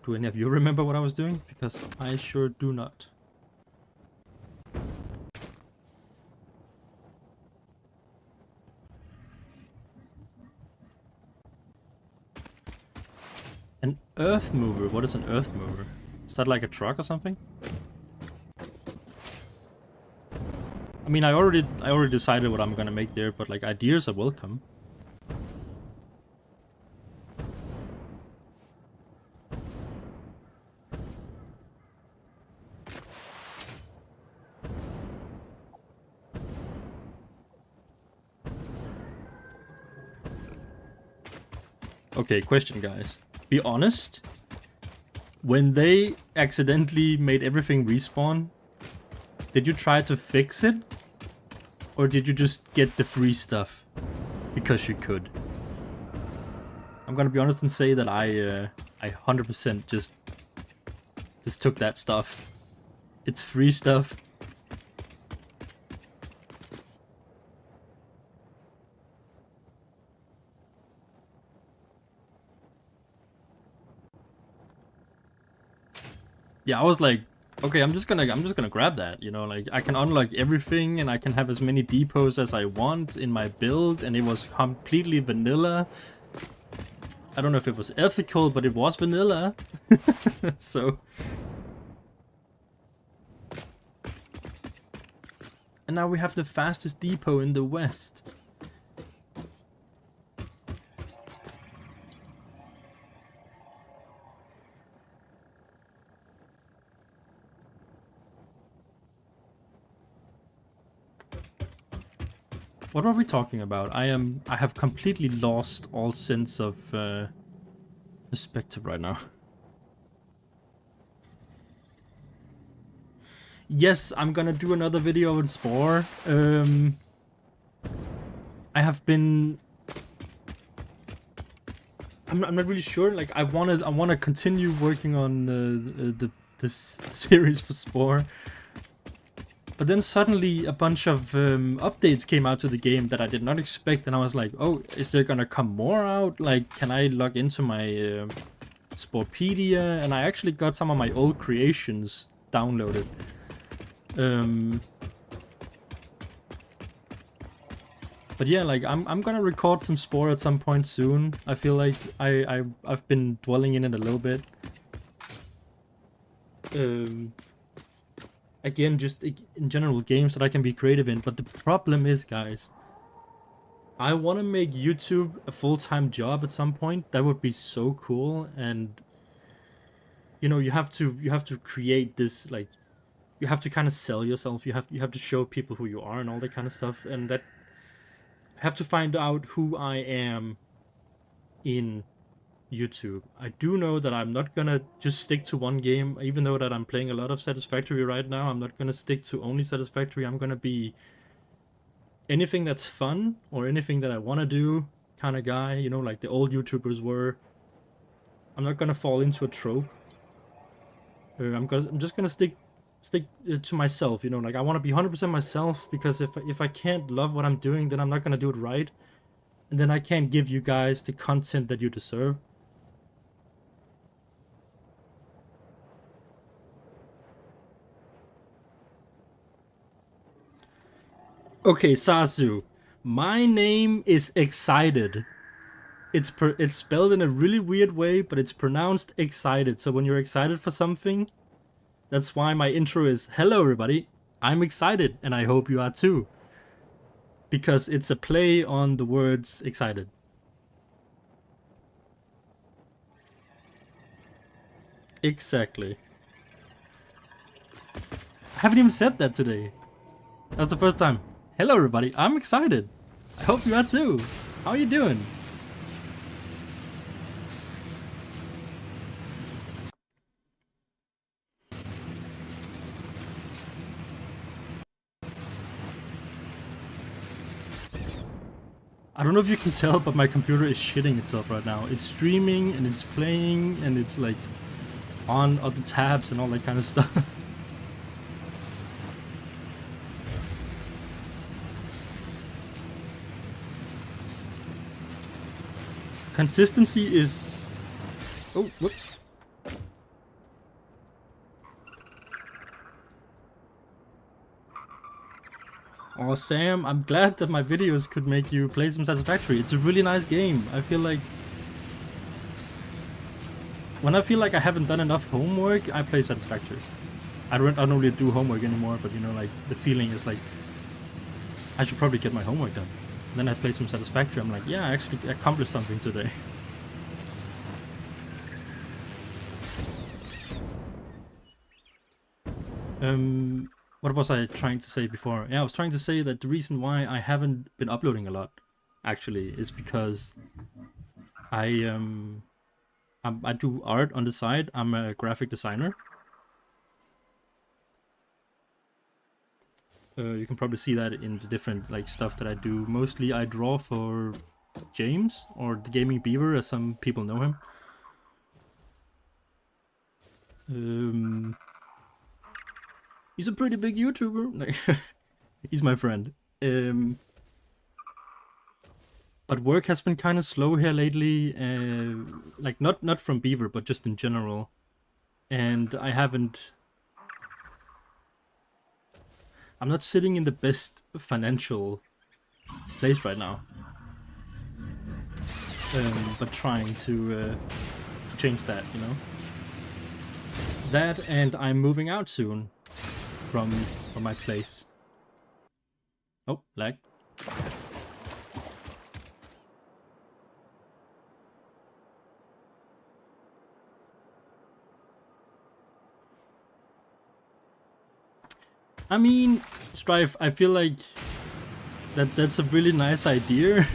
Speaker 1: Do any of you remember what I was doing? Because I sure do not. An earth mover? What is an earth mover? Is that like a truck or something? I mean, I already decided what I'm gonna make there, but like ideas are welcome. Okay, question, guys. Be honest. When they accidentally made everything respawn, did you try to fix it? Or did you just get the free stuff because you could? I'm gonna be honest and say that I 100% just took that stuff. It's free stuff. Yeah, I was like, okay, I'm just gonna grab that, you know, like I can unlock everything and I can have as many depots as I want in my build, and it was completely vanilla. I don't know if it was ethical, but it was vanilla. So. And now we have the fastest depot in the West. What are we talking about? I have completely lost all sense of perspective right now. Yes, I'm gonna do another video on Spore. I have been. I'm not really sure. Like I wanna continue working on the series for Spore. But then suddenly a bunch of updates came out to the game that I did not expect, and I was like, oh, is there gonna come more out? Like, can I log into my Sportpedia? And I actually got some of my old creations downloaded. But yeah, like I'm gonna record some Spore at some point soon. I feel like I've been dwelling in it a little bit. Again, just in general, games that I can be creative in. But the problem is, guys, I want to make YouTube a full-time job at some point. That would be so cool. And you know, you have to create this, like, you have to kind of sell yourself. You have to show people who you are and all that kind of stuff. And that I have to find out who I am in YouTube. I do know that I'm not gonna just stick to one game, even though that I'm playing a lot of Satisfactory right now. I'm not gonna stick to only Satisfactory. I'm gonna be anything that's fun or anything that I want to do kind of guy, you know, like the old YouTubers were. I'm not gonna fall into a trope. I'm just gonna stick to myself, you know, like I want to be 100% myself, because if I can't love what I'm doing, then I'm not gonna do it right, and then I can't give you guys the content that you deserve. Okay, Sasu, my name is XSEIDET. It's spelled in a really weird way, but it's pronounced excited. So when you're excited for something, that's why my intro is, hello everybody, I'm excited, and I hope you are too. Because it's a play on the words excited. Exactly. I haven't even said that today. That was the first time. Hello everybody, I'm excited. I hope you are too. How are you doing? I don't know if you can tell, but my computer is shitting itself right now. It's streaming and it's playing and it's like on other tabs and all that kind of stuff. Consistency is... Oh, whoops. Oh, Sam, I'm glad that my videos could make you play some Satisfactory. It's a really nice game. I feel like... When I feel like I haven't done enough homework, I play Satisfactory. I don't really do homework anymore, but you know, like, the feeling is like... I should probably get my homework done. And then I play some Satisfactory. I'm like, yeah, I actually accomplished something today. What was I trying to say before? Yeah, I was trying to say that the reason why I haven't been uploading a lot, actually, is because I do art on the side. I'm a graphic designer. You can probably see that in the different like stuff that I do. Mostly I draw for James, or the Gaming Beaver, as some people know him. He's a pretty big YouTuber. He's my friend. But work has been kind of slow here lately. Like not from Beaver, but just in general. And I'm not sitting in the best financial place right now. But trying to change that, you know. That, and I'm moving out soon. From my place. Oh, lag. I mean, Strife, I feel like that's a really nice idea.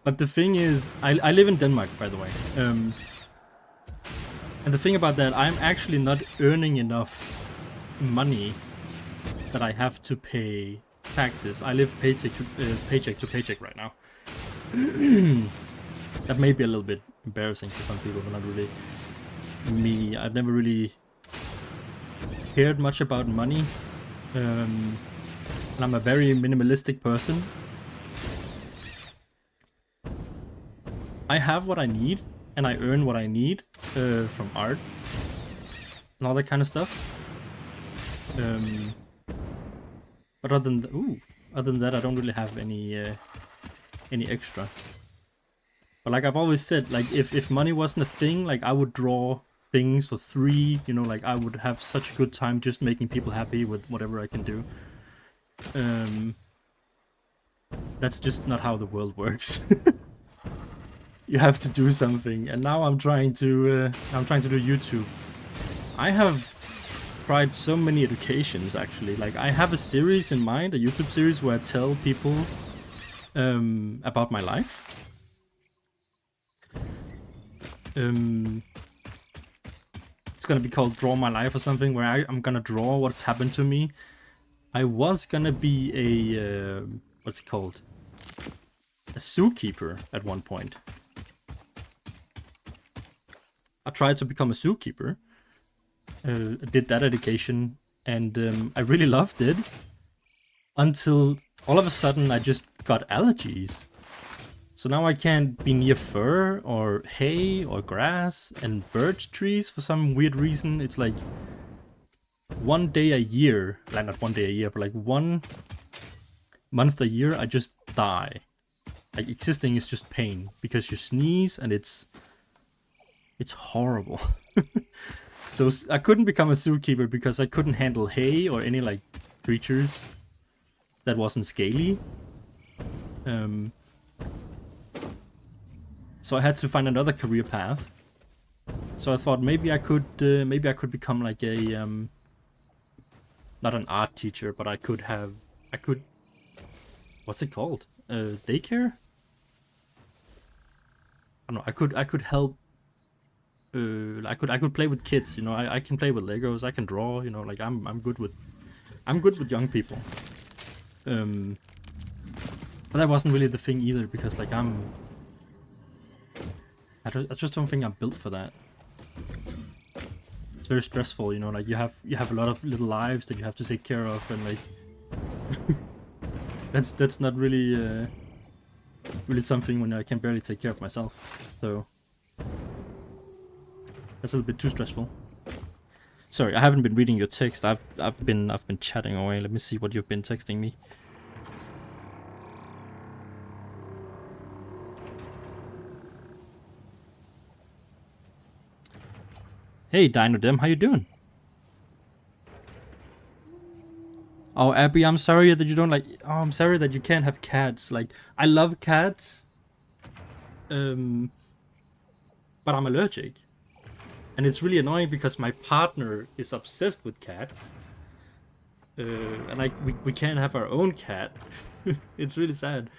Speaker 1: But the thing is, I live in Denmark, by the way. And the thing about that, I'm actually not earning enough money that I have to pay taxes. I live paycheck to paycheck right now. That may be a little bit embarrassing for some people, but not really me. I've never really cared much about money. And I'm a very minimalistic person. I have what I need, and I earn what I need from art and all that kind of stuff. But other than that, I don't really have any extra. But like I've always said, like if money wasn't a thing, like I would draw things for free. You know, like I would have such a good time just making people happy with whatever I can do. That's just not how the world works. You have to do something, and now I'm trying to do YouTube. I have tried so many educations actually. Like I have a series in mind, a YouTube series where I tell people about my life. It's gonna be called Draw My Life or something, where I'm gonna draw what's happened to me. I was gonna be a what's it called? A zookeeper at one point. I tried to become a zookeeper. Did that education, and I really loved it. Until all of a sudden I just got allergies. So now I can't be near fur or hay or grass and birch trees for some weird reason. It's like 1 day a year, like not 1 day a year, but like 1 month a year, I just die. Like existing is just pain because you sneeze and it's horrible. So I couldn't become a zookeeper because I couldn't handle hay or any like creatures that wasn't scaly. So I had to find another career path. So I thought maybe I could become like a not an art teacher, but I could what's it called? Daycare? I don't know. I could help. I could play with kids. You know, I can play with Legos. I can draw. You know, like I'm good with young people. But that wasn't really the thing either, because like I just don't think I'm built for that. It's very stressful, you know, like you have a lot of little lives that you have to take care of, and like that's not really really something when I can barely take care of myself. So that's a little bit too stressful. Sorry, I haven't been reading your text. I've been chatting away. Let me see what you've been texting me. Hey, Dinodem, how you doing? Oh, Abby, I'm sorry that you don't like... Oh, I'm sorry that you can't have cats. Like, I love cats. But I'm allergic. And it's really annoying because my partner is obsessed with cats. And like, we can't have our own cat. It's really sad.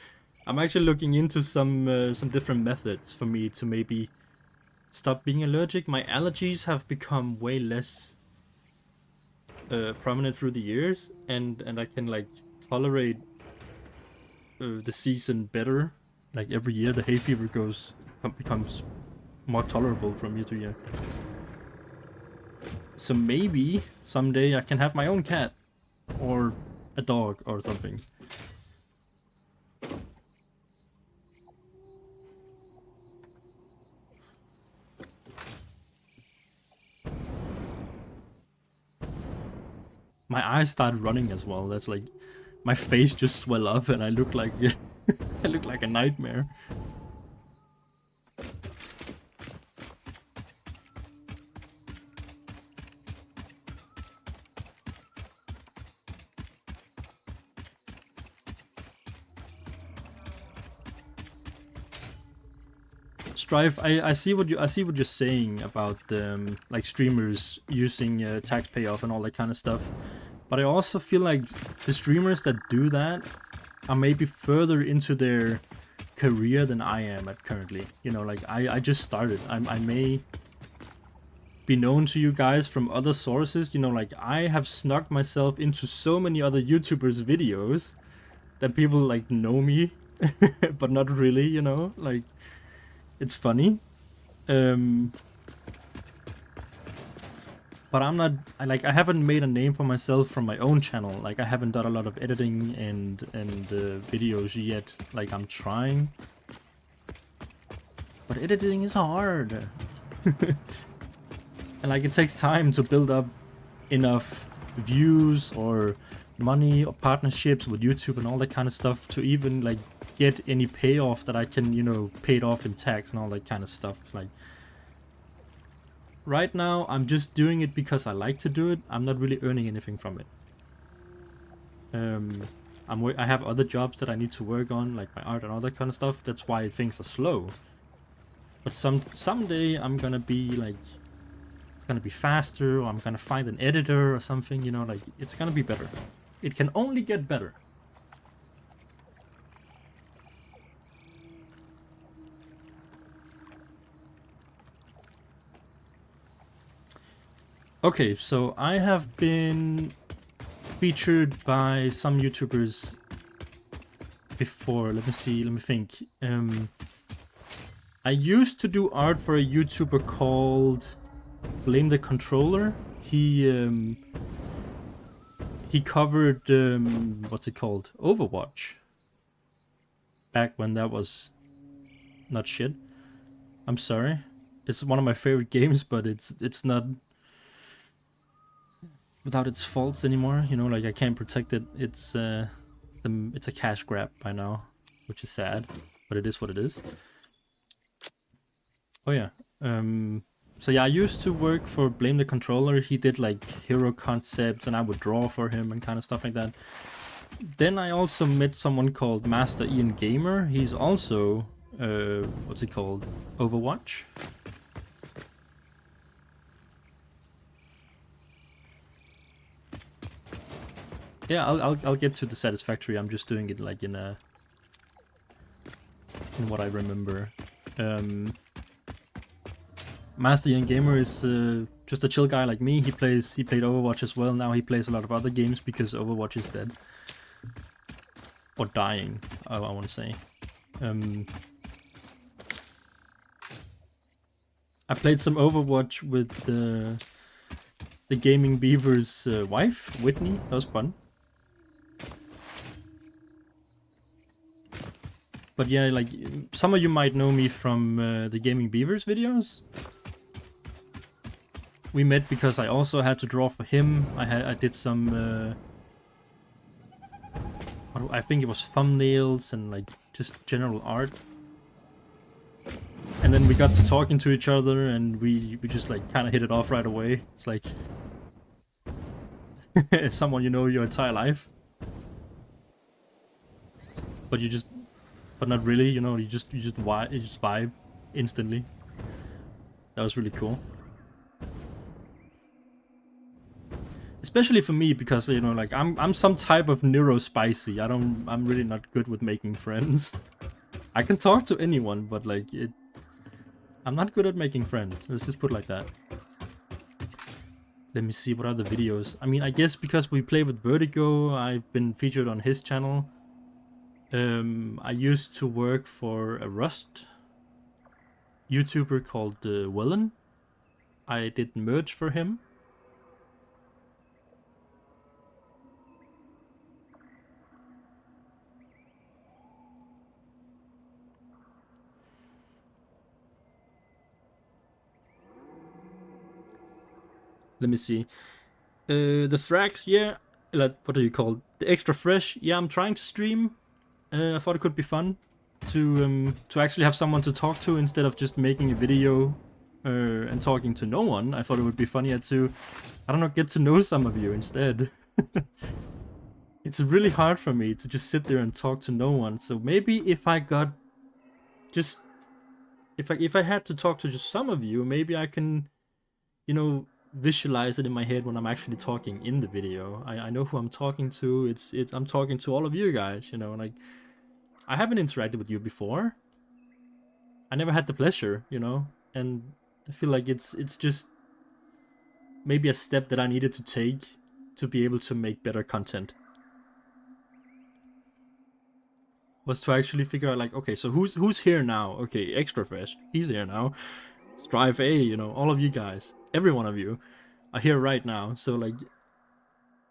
Speaker 1: I'm actually looking into some different methods for me to maybe stop being allergic. My allergies have become way less prominent through the years, and I can like tolerate the season better. Like every year, the hay fever becomes more tolerable from year to year. So maybe someday I can have my own cat, or a dog, or something. My eyes started running as well. That's like, my face just swelled up and I look like I look like a nightmare. Strife, I see what you're saying about like streamers using tax payoff and all that kind of stuff, but I also feel like the streamers that do that are maybe further into their career than I am at currently. You know, like I just started. I may be known to you guys from other sources. You know, like I have snuck myself into so many other YouTubers' videos that people like know me, but not really. You know, like. It's funny. But I'm not, I haven't made a name for myself from my own channel. Like, I haven't done a lot of editing and videos yet. Like, I'm trying. But editing is hard. And like, it takes time to build up enough views or money or partnerships with YouTube and all that kind of stuff to even like get any payoff that I can, you know, pay it off in tax and all that kind of stuff. Like, right now, I'm just doing it because I like to do it. I'm not really earning anything from it. I have other jobs that I need to work on, like my art and all that kind of stuff. That's why things are slow. But someday I'm gonna be like, it's gonna be faster, or I'm gonna find an editor or something. You know, like, it's gonna be better. It can only get better. Okay, so I have been featured by some YouTubers before. Let me see, let me think. I used to do art for a YouTuber called Blame the Controller. He covered, what's it called? Overwatch. Back when that was not shit. I'm sorry. It's one of my favorite games, but it's not without its faults anymore. You know, like, I can't protect it. It's a cash grab by now, which is sad, but it is what it is. Oh yeah. So yeah, I used to work for Blame the Controller. He did like hero concepts and I would draw for him and kind of stuff like that. Then I also met someone called Master Ian Gamer. He's also, what's it called? Overwatch. Yeah, I'll get to the satisfactory. I'm just doing it like in what I remember. Master Young Gamer is just a chill guy like me. He played Overwatch as well. Now he plays a lot of other games because Overwatch is dead. Or dying, I want to say. I played some Overwatch with the Gaming Beaver's wife, Whitney. That was fun. But yeah, like, some of you might know me from the Gaming Beavers videos. We met because I also had to draw for him. I did some I think it was thumbnails and like just general art. And then we got to talking to each other and we just like kind of hit it off right away. It's like someone you know your entire life. But not really, you know, you just vibe instantly. That was really cool. Especially for me, because, you know, like, I'm some type of neurospicy. I'm really not good with making friends. I can talk to anyone, but like, I'm not good at making friends. Let's just put it like that. Let me see what other videos. I mean, I guess because we play with Vertigo, I've been featured on his channel. I used to work for a Rust YouTuber called Wellen. I did merch for him. Let me see. The frags, yeah. Like, what do you call it? The extra fresh. Yeah, I'm trying to stream. I thought it could be fun to actually have someone to talk to instead of just making a video and talking to no one. I thought it would be funnier to, I don't know, get to know some of you instead. It's really hard for me to just sit there and talk to no one. So maybe if I got just, if I had to talk to just some of you, maybe I can, you know, visualize it in my head when I'm actually talking in the video. I know who I'm talking to. I'm talking to all of you guys, you know, like, I haven't interacted with you before. I never had the pleasure, you know, and I feel like it's just maybe a step that I needed to take to be able to make better content. Was to actually figure out, like, okay, so who's here now? Okay, Extra Fresh, he's here now. Strive A, you know, all of you guys, every one of you. are here right now. So like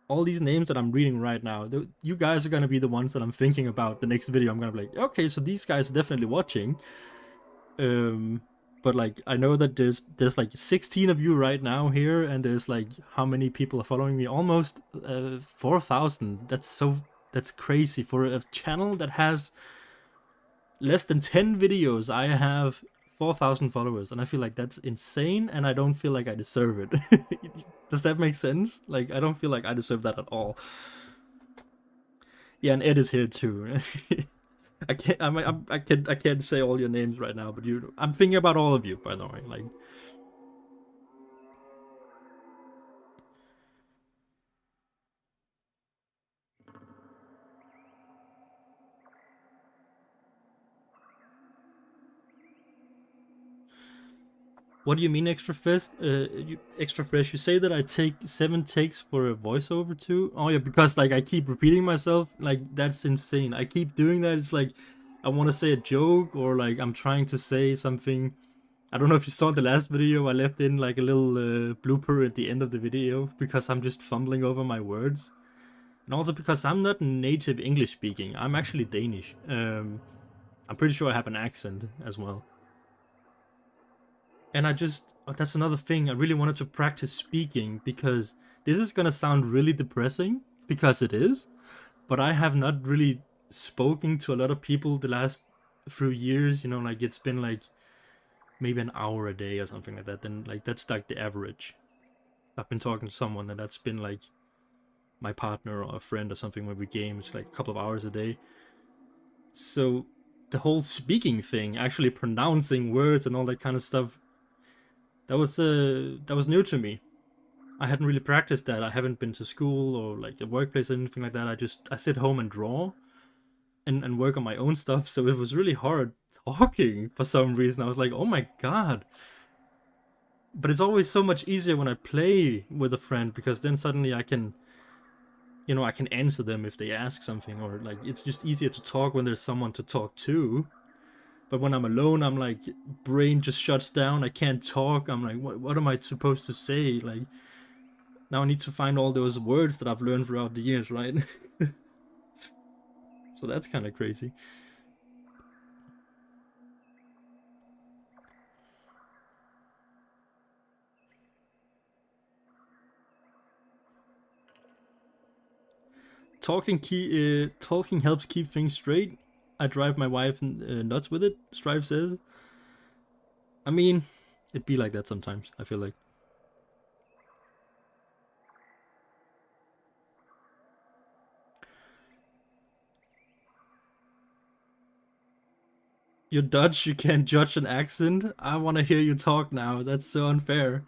Speaker 1: all these names that I'm reading right now, you guys are gonna be the ones that I'm thinking about the next video. I'm gonna be like, okay, so these guys are definitely watching. But like I know that there's like 16 of you right now here, and there's like how many people are following me? Almost 4,000. That's crazy for a channel that has less than 10 videos. I have 4,000 followers, and I feel like that's insane, and I don't feel like I deserve it. Does that make sense? Like, I don't feel like I deserve that at all. Yeah, and Ed is here too. I can't say all your names right now, but I'm thinking about all of you, by the way. Like, what do you mean extra fresh? Extra fresh. You say that I take 7 takes for a voiceover too? Oh yeah, because like I keep repeating myself. Like that's insane. I keep doing that. It's like I want to say a joke, or like I'm trying to say something. I don't know if you saw the last video. I left in like a little blooper at the end of the video because I'm just fumbling over my words, and also because I'm not native English speaking. I'm actually Danish. I'm pretty sure I have an accent as well. And that's another thing. I really wanted to practice speaking, because this is gonna sound really depressing, because it is, but I have not really spoken to a lot of people the last few years, you know, like it's been like maybe an hour a day or something like that. Then like that's like the average. I've been talking to someone, and that's been like my partner or a friend or something when we game. It's like a couple of hours a day. So the whole speaking thing, actually pronouncing words and all that kind of stuff, that was new to me. I hadn't really practiced that. I haven't been to school or like a workplace or anything like that. I sit home and draw and work on my own stuff. So it was really hard talking for some reason. I was like, oh my god. But it's always so much easier when I play with a friend, because then suddenly I can, you know, I can answer them if they ask something, or like it's just easier to talk when there's someone to talk to. But when I'm alone, I'm like, brain just shuts down. I can't talk. I'm like, what am I supposed to say? Like, now I need to find all those words that I've learned throughout the years, right? So that's kind of crazy. Talking helps keep things straight. I drive my wife nuts with it, Strive says. I mean, it'd be like that sometimes, I feel like. You're Dutch, you can't judge an accent. I want to hear you talk now. That's so unfair.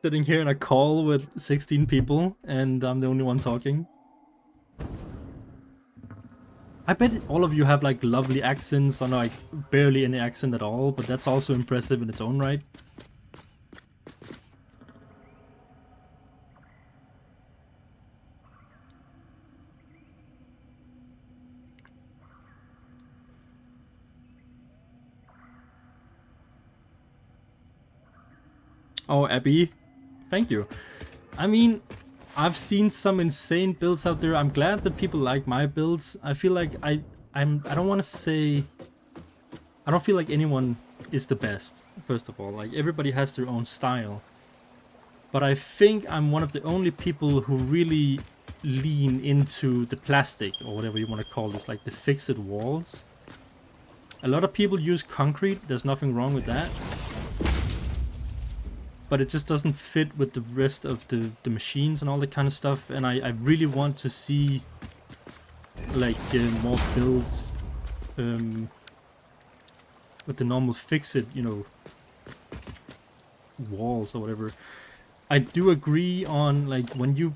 Speaker 1: Sitting here in a call with 16 people, and I'm the only one talking. I bet all of you have like lovely accents, or like barely any accent at all, but that's also impressive in its own right. Oh, Abby, thank you. I mean, I've seen some insane builds out there. I'm glad that people like my builds. I feel like I don't want to say, I don't feel like anyone is the best, first of all. Like, everybody has their own style. But I think I'm one of the only people who really lean into the plastic, or whatever you want to call this, like the fixed walls. A lot of people use concrete. There's nothing wrong with that. But it just doesn't fit with the rest of the machines and all that kind of stuff. And I really want to see like more builds with the normal fixed, you know, walls or whatever. I do agree on like when you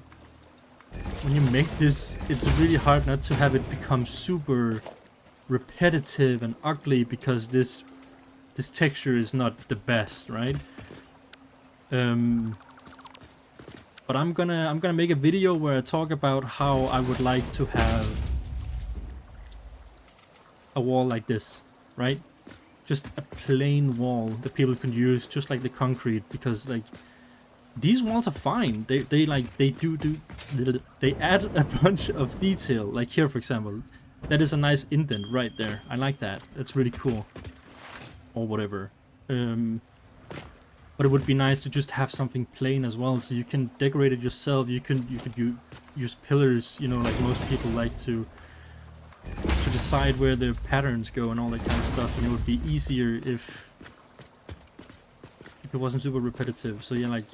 Speaker 1: make this, it's really hard not to have it become super repetitive and ugly, because this texture is not the best, right? But I'm gonna make a video where I talk about how I would like to have a wall like this, right? Just a plain wall that people can use, just like the concrete, because like these walls are fine. They add a bunch of detail. Like here, for example, that is a nice indent right there. I like that. That's really cool. Or whatever. But it would be nice to just have something plain as well, so you can decorate it yourself. You could use pillars, you know, like most people like to decide where the patterns go and all that kind of stuff. And it would be easier if it wasn't super repetitive. So yeah, like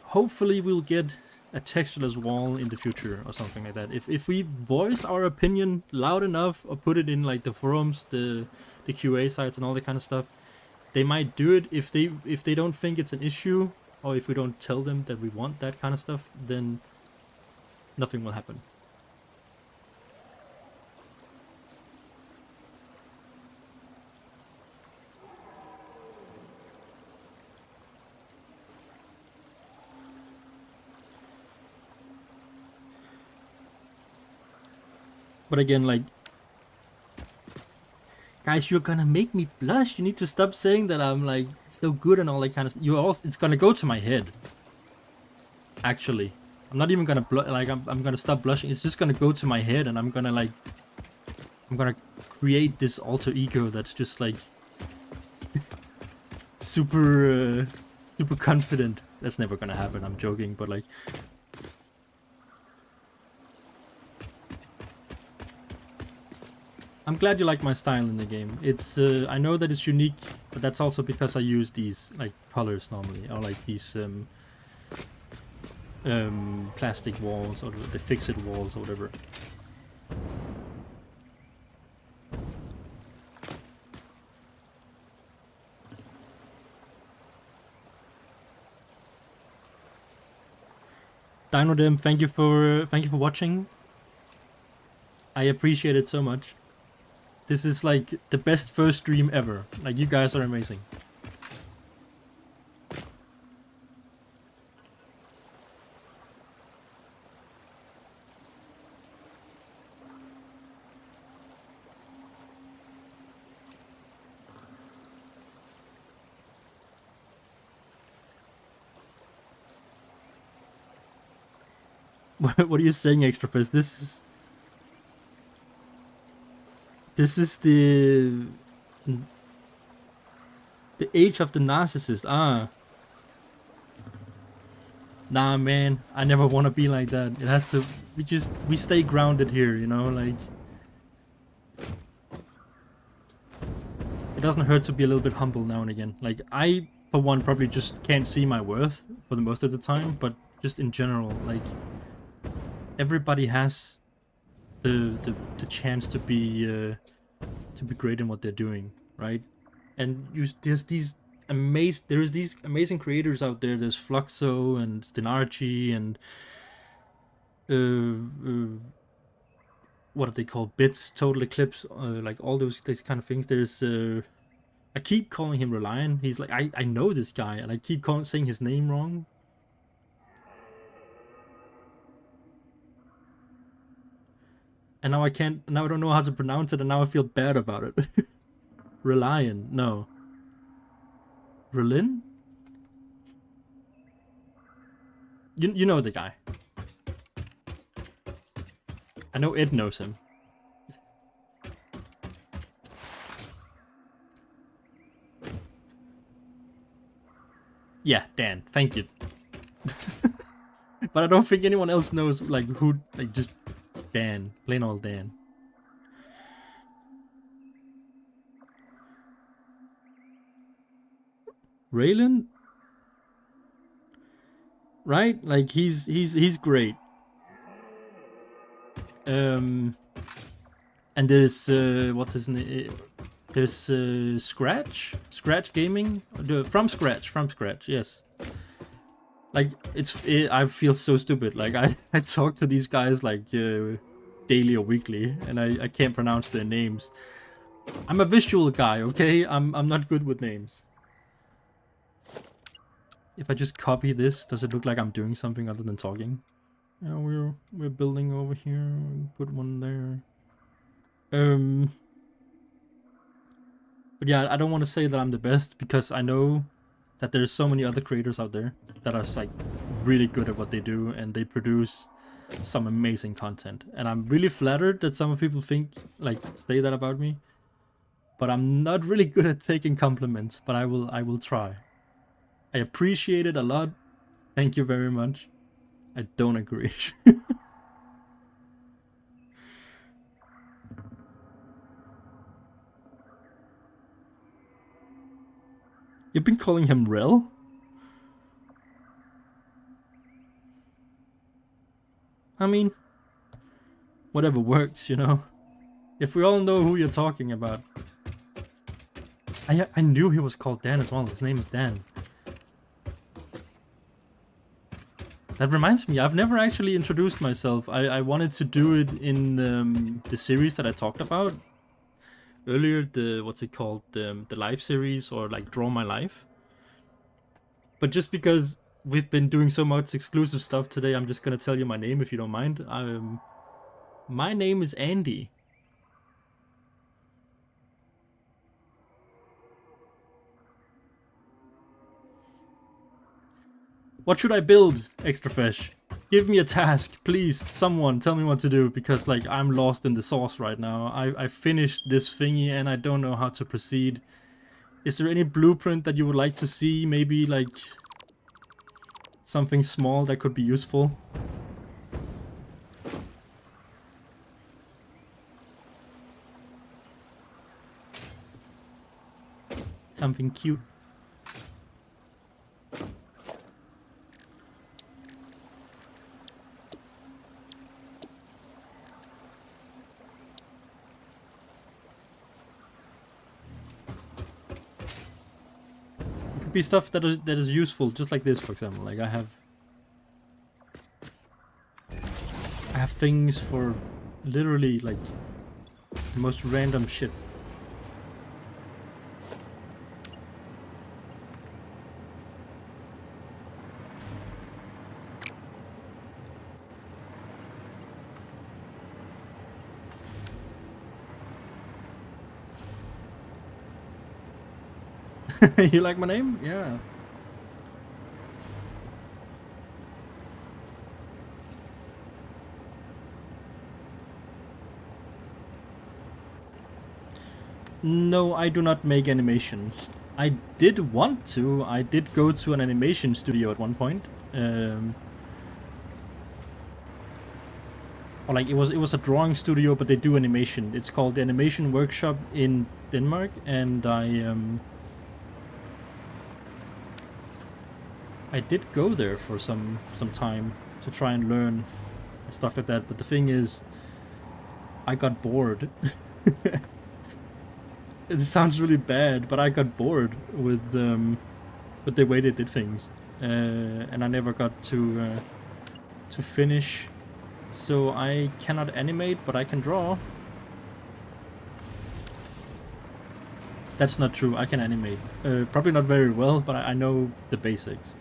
Speaker 1: hopefully we'll get a textureless wall in the future or something like that. If we voice our opinion loud enough or put it in like the forums, the QA sites and all that kind of stuff, they might do it. If they don't think it's an issue, or if we don't tell them that we want that kind of stuff, then nothing will happen. But again, like, guys, you're gonna make me blush. You need to stop saying that I'm like so good and all that kind of. You also, it's gonna go to my head. Actually, I'm not even gonna I'm gonna stop blushing. It's just gonna go to my head, and I'm gonna create this alter ego that's just like super confident. That's never gonna happen. I'm joking, but like. I'm glad you like my style in the game. It's I know that it's unique, but that's also because I use these like colors normally, or like these plastic walls or the fixed walls or whatever. Dinodem, thank you for watching. I appreciate it so much. This is like the best first stream ever. Like, you guys are amazing. What are you saying, Extrafest? This is the age of the narcissist. Ah. Nah, man. I never want to be like that. It has to... We stay grounded here, you know? Like... It doesn't hurt to be a little bit humble now and again. Like, I, for one, probably just can't see my worth for the most of the time. But just in general, like... Everybody has the chance to be great in what they're doing, right? And there's these amazing creators out there. There's Fluxo and Stenarchi and what are they called? Bits, Total Eclipse, like all these kind of things. There's I keep calling him Reliant. He's like, I know this guy, and I keep saying his name wrong. And now I don't know how to pronounce it, and now I feel bad about it. Reliant, no. Relin? You know the guy. I know Ed knows him. Yeah, Dan, thank you. But I don't think anyone else knows, like, who, like, just Dan, plain old Dan. Raylan? Right? Like, he's great. And there's what's his name? There's Scratch Gaming, from Scratch, yes. Like, I feel so stupid. Like, I talk to these guys like daily or weekly, and I can't pronounce their names. I'm a visual guy, okay? I'm not good with names. If I just copy this, does it look like I'm doing something other than talking? Yeah, we're building over here. Put one there. But yeah, I don't want to say that I'm the best, because I know that there's so many other creators out there that are like really good at what they do, and they produce some amazing content. And I'm really flattered that some people say that about me. But I'm not really good at taking compliments, but I will try. I appreciate it a lot. Thank you very much. I don't agree. You've been calling him Rel? I mean, whatever works, you know? If we all know who you're talking about. I knew he was called Dan as well. His name is Dan. That reminds me, I've never actually introduced myself. I wanted to do it in the series that I talked about earlier. What's it called? The live series, or like Draw My Life. But just because we've been doing so much exclusive stuff today, I'm just gonna tell you my name if you don't mind. My name is Andy. What should I build, Extrafish? Give me a task, please. Someone tell me what to do, because like I'm lost in the sauce right now. I finished this thingy and I don't know how to proceed. Is there any blueprint that you would like to see? Maybe like something small that could be useful? Something cute. Be stuff that is useful, just like this, for example. Like I have things for literally like the most random shit. You like my name? Yeah. No, I do not make animations. I did want to. I did go to an animation studio at one point. Or like it was a drawing studio, but they do animation. It's called the Animation Workshop in Denmark, and I did go there for some time to try and learn and stuff like that. But the thing is, I got bored. It sounds really bad, but I got bored with the way they did things, and I never got to finish. So I cannot animate, but I can draw. That's not true. I can animate. Probably not very well, but I know the basics.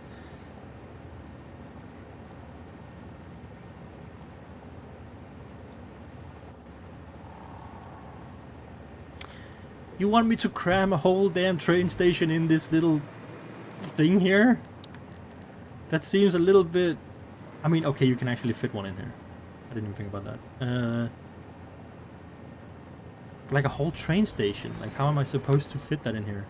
Speaker 1: You want me to cram a whole damn train station in this little thing here? That seems a little bit... I mean, okay, you can actually fit one in here. I didn't even think about that. Like a whole train station. Like, how am I supposed to fit that in here?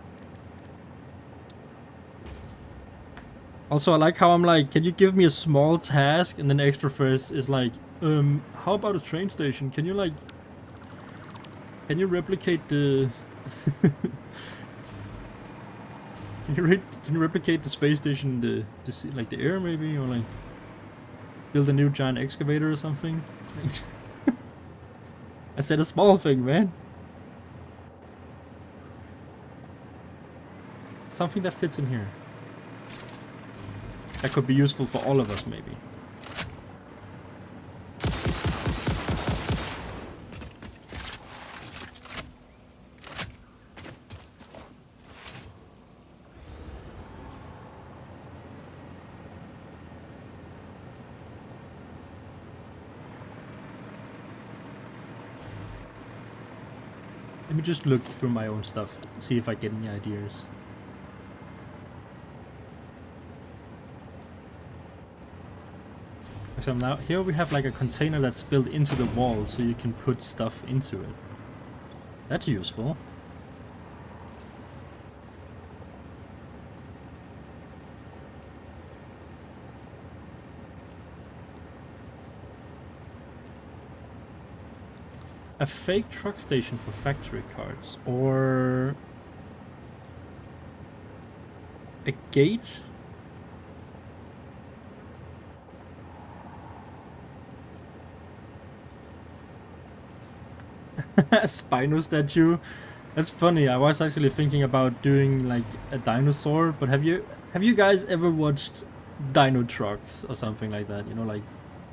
Speaker 1: Also, I like how I'm like, can you give me a small task? And then Extrafish is like, how about a train station? Can you like... Can you replicate the... Can you replicate the space station, like the air maybe, or like build a new giant excavator or something? I said a small thing, man. Something that fits in here. That could be useful for all of us, maybe. Let me just look through my own stuff, see if I get any ideas. So now here we have like a container that's built into the wall, so you can put stuff into it. That's useful. A fake truck station for factory carts, or a gate. A Spino statue. That's funny. I was actually thinking about doing like a dinosaur, but have you guys ever watched Dino Trucks or something like that? You know, like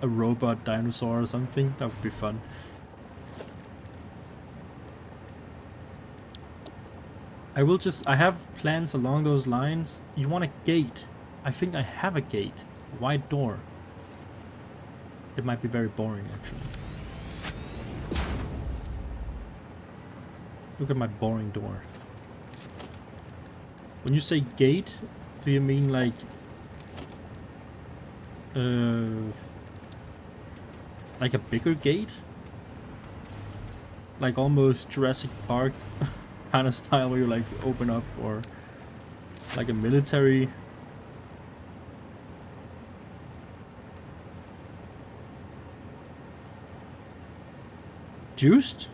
Speaker 1: a robot dinosaur or something? That would be fun. I have plans along those lines. You want a gate? I think I have a gate. A wide door. It might be very boring actually. Look at my boring door. When you say gate, do you mean like a bigger gate? Like almost Jurassic Park kind of style where you like open up, or like a military? Juiced?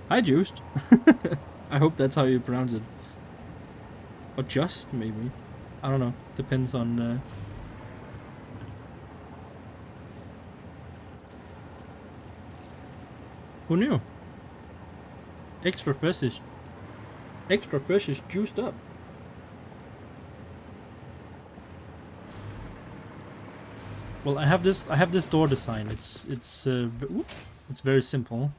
Speaker 1: Hi, Juiced. I hope that's how you pronounce it. Or just, maybe. I don't know. Depends on... Who knew? Extra fresh is juiced up. Well, I have this door design. It's very simple.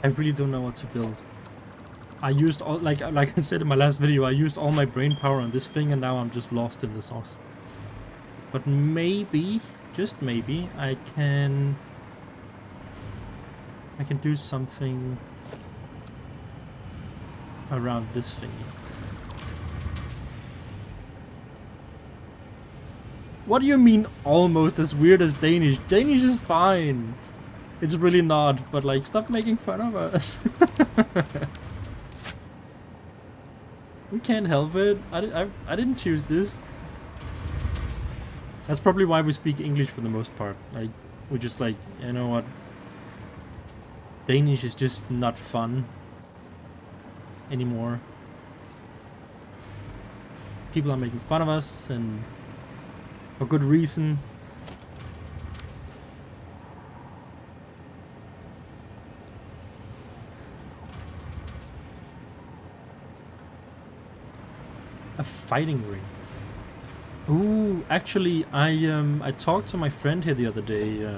Speaker 1: I really don't know what to build. I used all, like I said in my last video, I used all my brain power on this thing, and now I'm just lost in the sauce. But maybe, just maybe, I can do something around this thing. What do you mean almost as weird as Danish? Danish is fine. It's really not, but like, stop making fun of us. We can't help it. I didn't choose this. That's probably why we speak English for the most part. Like, we're just like, you know what? Danish is just not fun anymore. People are making fun of us, and for good reason. A fighting ring. Ooh, actually, I talked to my friend here the other day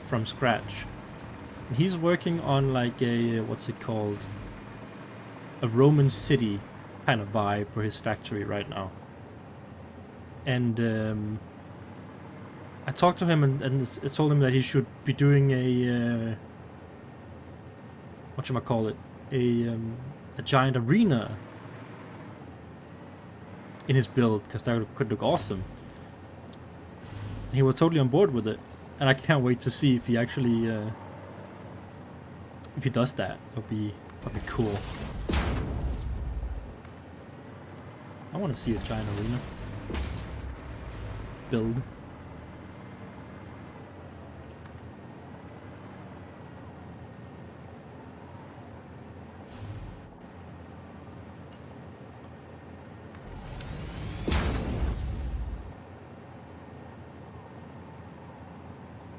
Speaker 1: from scratch. He's working on like a, what's it called? A Roman city kind of vibe for his factory right now. And I talked to him and I told him that he should be doing a whatchamacallit, a giant arena in his build, because that could look awesome. And he was totally on board with it, and I can't wait to see if he actually if he does that. That'll be cool. I want to see a giant arena build.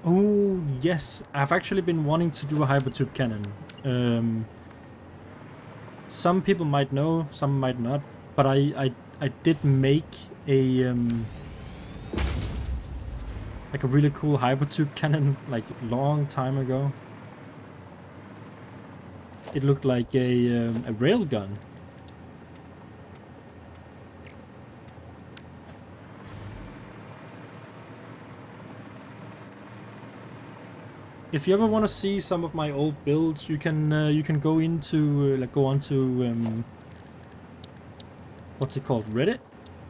Speaker 1: Oh, yes. I've actually been wanting to do a hypertube cannon. Some people might know, some might not. But I did make a like a really cool hypertube cannon, like long time ago. It looked like a railgun. If you ever want to see some of my old builds, you can go into go onto what's it called, Reddit.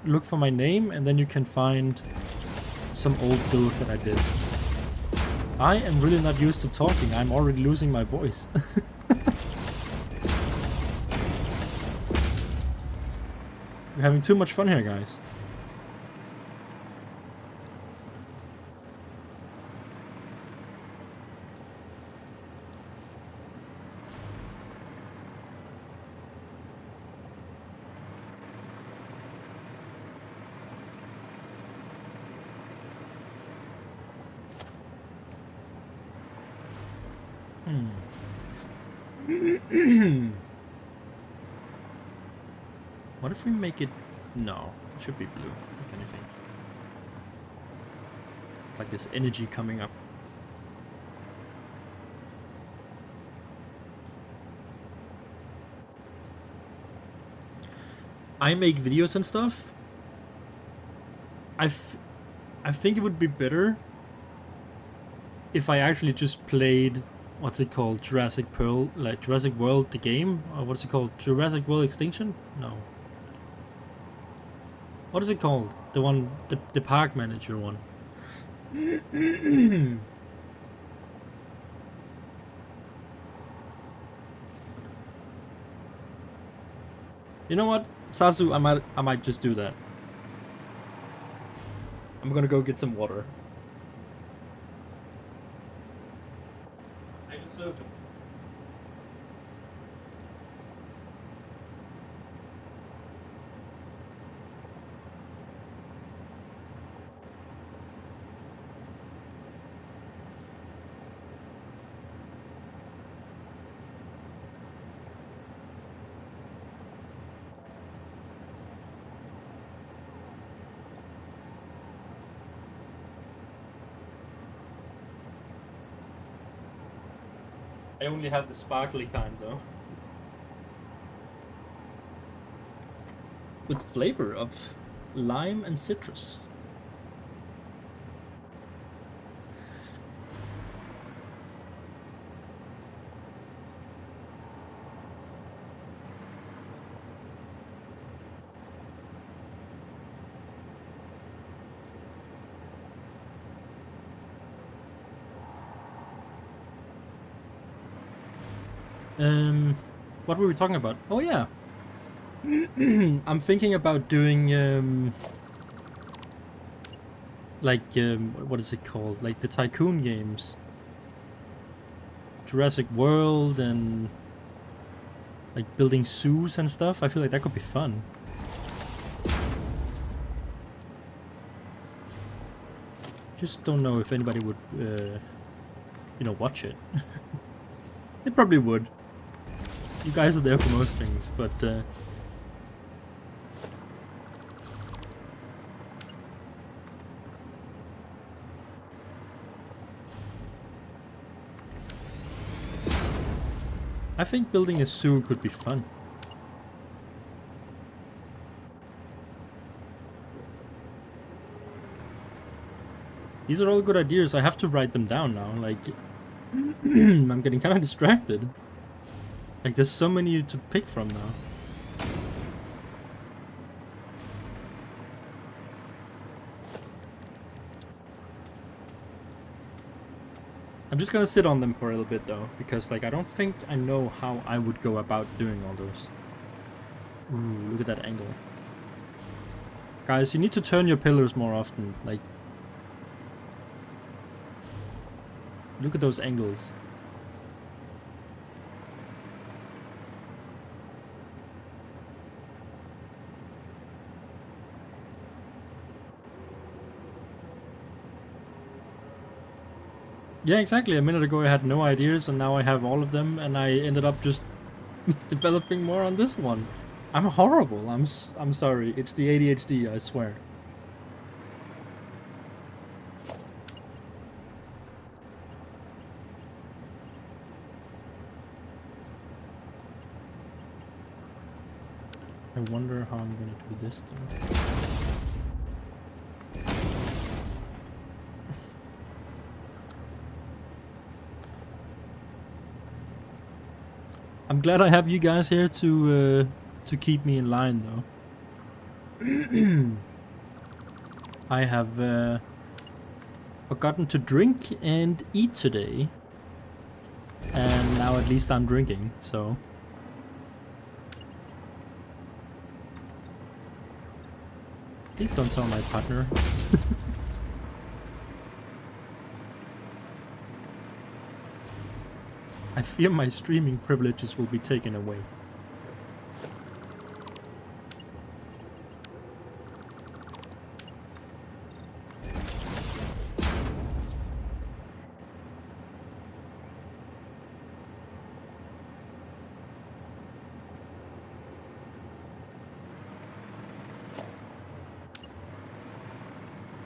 Speaker 1: Look for my name, and then you can find some old builds that I did. I am really not used to talking. I'm already losing my voice. We're having too much fun here, guys. What if we make it... No, it should be blue, if anything. It's like this energy coming up. I make videos and stuff. I think it would be better if I actually just played, what's it called, Jurassic World the game, or what's it called, Jurassic World Extinction? No. What is it called? The one, the park manager one. You know what, Sasu, I might just do that. I'm gonna go get some water. I deserve it. I only have the sparkly kind though. With flavor of lime and citrus. What were we talking about? Oh yeah. I'm thinking about doing what is it called? Like the tycoon games. Jurassic World and like building zoos and stuff. I feel like that could be fun. Just don't know if anybody would you know, watch it. They probably would. You guys are there for most things, but I think building a zoo could be fun. These are all good ideas. I have to write them down now. Like, I'm getting kind of distracted. Like, there's so many to pick from now. I'm just gonna sit on them for a little bit though, because like I don't think I know how I would go about doing all those. Ooh, look at that angle. Guys, you need to turn your pillars more often. Like, look at those angles. Yeah, exactly. A minute ago I had no ideas and now I have all of them and I ended up just developing more on this one. I'm horrible. I'm sorry. It's the ADHD, I swear. I wonder how I'm gonna do this though. I'm glad I have you guys here to keep me in line though. I have forgotten to drink and eat today, and now at least I'm drinking, so. Please don't tell my partner. I fear my streaming privileges will be taken away.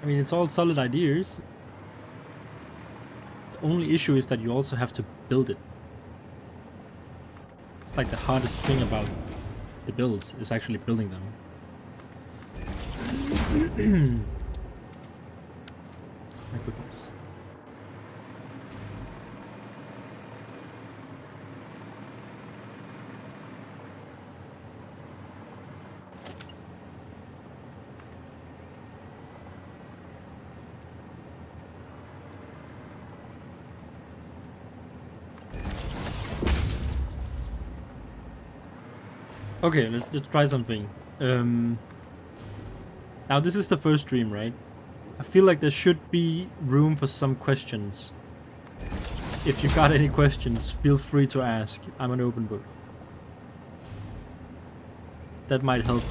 Speaker 1: I mean, it's all solid ideas. The only issue is that you also have to build it. It's like the hardest thing about the builds is actually building them. My goodness. Okay, let's try something. Now this is the first stream, right? I feel like there should be room for some questions. If you got any questions, feel free to ask. I'm an open book. That might help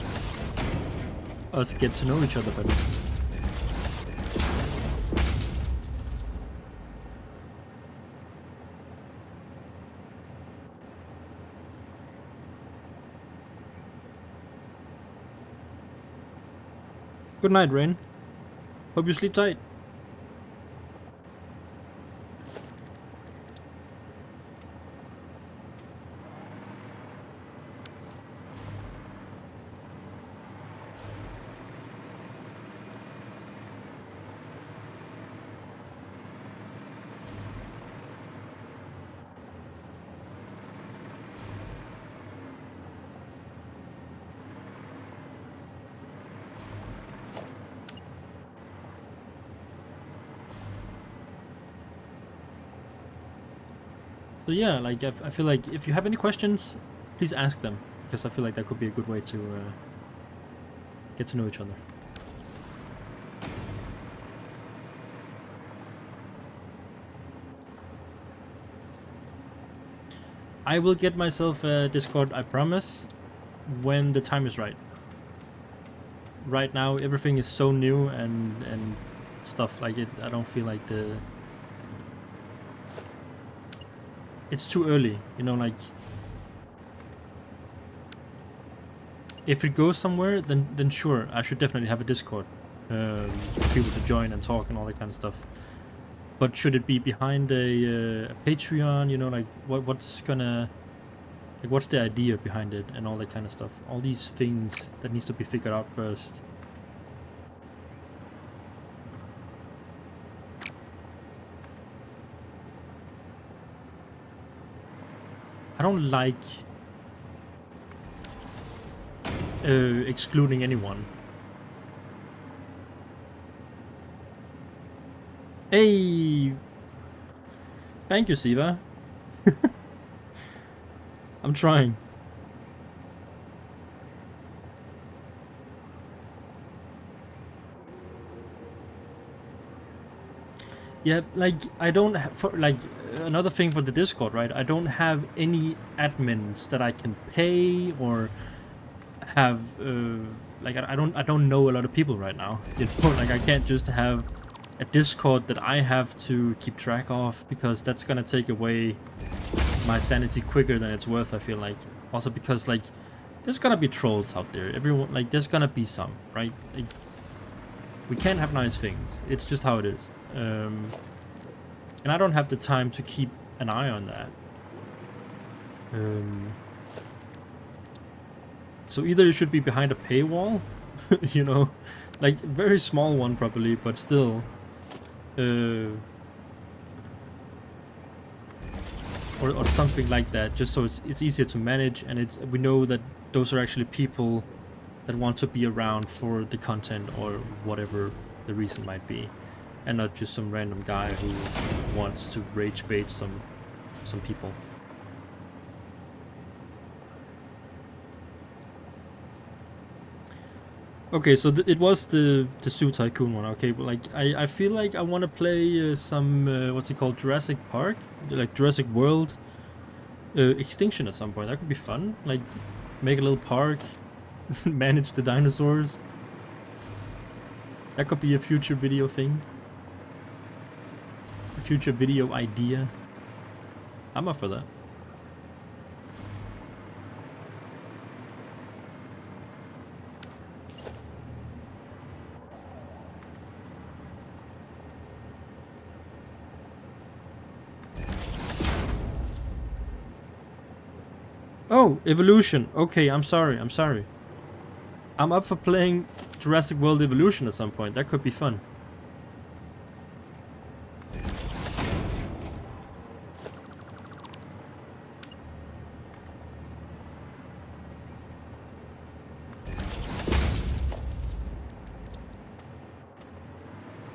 Speaker 1: us get to know each other better. Good night, Rain. Hope you sleep tight. So yeah, like I feel like if you have any questions, please ask them, because I feel like that could be a good way to get to know each other. I will get myself a Discord, I promise, when the time is right. Right now, everything is so new and stuff like it. I don't feel like it's too early, you know, like if it goes somewhere, then sure, I should definitely have a Discord for people to join and talk and all that kind of stuff. But should it be behind a Patreon, you know, like what's gonna, like what's the idea behind it and all that kind of stuff? All these things that needs to be figured out first. I don't like excluding anyone. Hey! Thank you, Siva. I'm trying. Yeah, like I don't have, for like another thing for the Discord, right? I don't have any admins that I can pay or have like I don't know a lot of people right now. You know, like I can't just have a Discord that I have to keep track of, because that's gonna take away my sanity quicker than it's worth, I feel like. Also because like there's gonna be trolls out there. Everyone, like there's gonna be some, right? Like, we can't have nice things. It's just how it is. And I don't have the time to keep an eye on that. So either you should be behind a paywall, you know, like very small one probably, but still, or something like that, just so it's easier to manage, and we know that those are actually people that want to be around for the content or whatever the reason might be, and not just some random guy who wants to rage bait some people. Okay, so it was the Zoo Tycoon one. Okay, but like I feel like I want to play some what's it called, Jurassic Park, like Jurassic World Extinction at some point. That could be fun. Like make a little park, manage the dinosaurs. That could be a future video thing. A future video idea. I'm up for that. Oh, Evolution. Okay, I'm sorry. I'm up for playing Jurassic World Evolution at some point. That could be fun.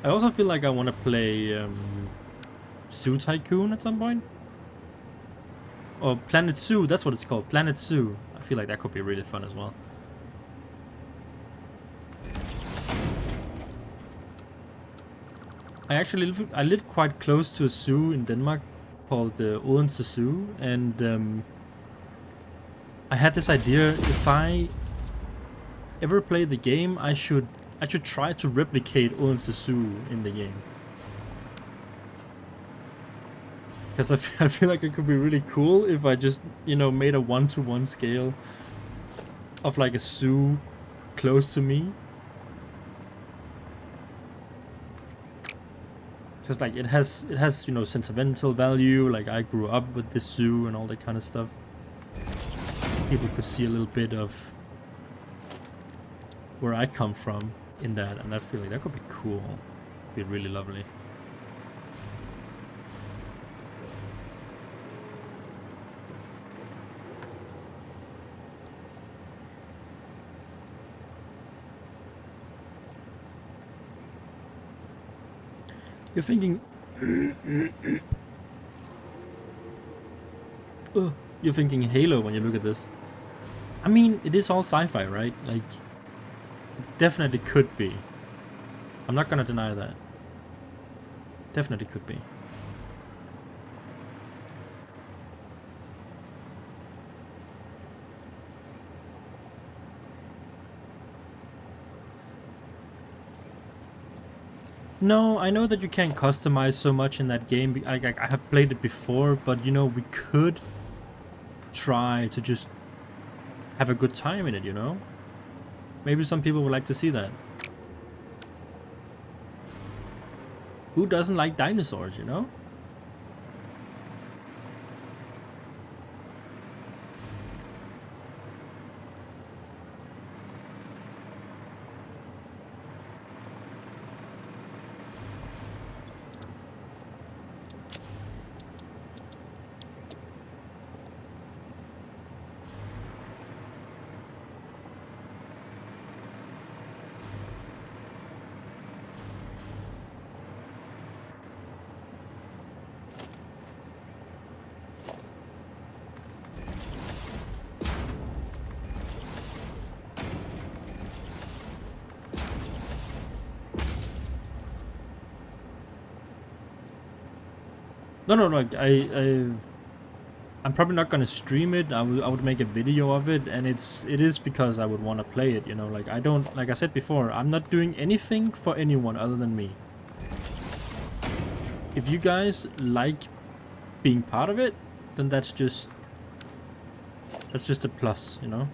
Speaker 1: I also feel like I want to play Zoo Tycoon at some point. Or Planet Zoo, that's what it's called. Planet Zoo. I feel like that could be really fun as well. I live quite close to a zoo in Denmark called the Odense Zoo, and I had this idea: if I ever play the game, I should try to replicate Odense Zoo in the game. Because I feel like it could be really cool if I just, you know, made a 1-to-1 scale of like a zoo close to me. Because like it has, you know, sentimental value. Like I grew up with this zoo and all that kind of stuff. People could see a little bit of where I come from in that, and I feel like that could be cool. Be really lovely. You're thinking... you're thinking Halo when you look at this. I mean, it is all sci-fi, right? Like, it definitely could be. I'm not gonna deny that. Definitely could be. No, I know that you can't customize so much in that game. I have played it before, but you know, we could try to just have a good time in it, you know? Maybe some people would like to see that. Who doesn't like dinosaurs, you know? No, like I'm probably not gonna stream it. I would make a video of it, and it is because I would want to play it, you know. Like I don't, like I said before, I'm not doing anything for anyone other than me. If you guys like being part of it, then that's just a plus, you know.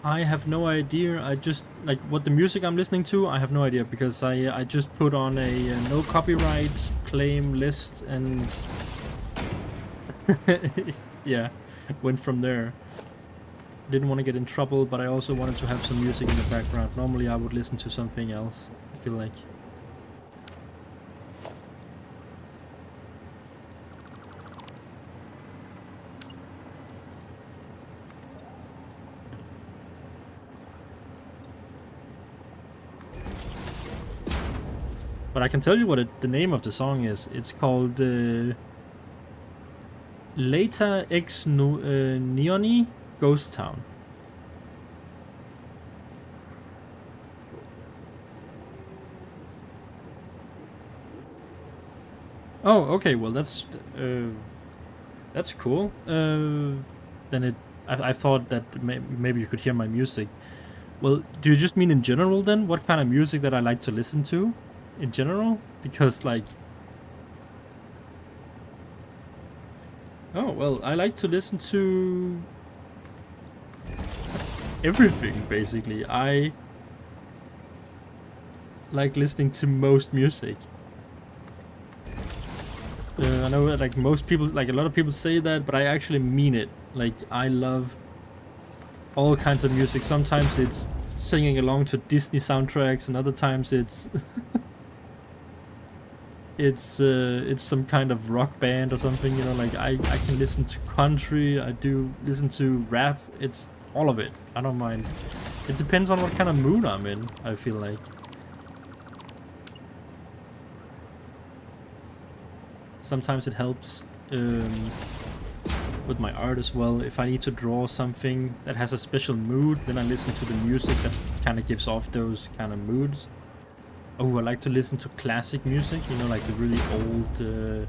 Speaker 1: I have no idea. I just like what the music I'm listening to. I have no idea because I just put on a no copyright claim list and yeah, went from there. Didn't want to get in trouble, but I also wanted to have some music in the background. Normally I would listen to something else, I feel like. But I can tell you what the name of the song is. It's called Later Ex Neoni Ghost Town. Oh, okay. Well, that's cool. Then I thought that maybe you could hear my music. Well, do you just mean in general then? What kind of music that I like to listen to? In general, because like, oh well, I like to listen to everything basically. I like listening to most music. I know like most people, like a lot of people say that, but I actually mean it. Like I love all kinds of music. Sometimes it's singing along to Disney soundtracks, and other times it's it's some kind of rock band or something, you know, like I can listen to country, I do listen to rap, it's all of it. I don't mind. It depends on what kind of mood I'm in, I feel like. Sometimes it helps with my art as well. If I need to draw something that has a special mood, then I listen to the music that kind of gives off those kind of moods. Oh, I like to listen to classic music, you know, like the really old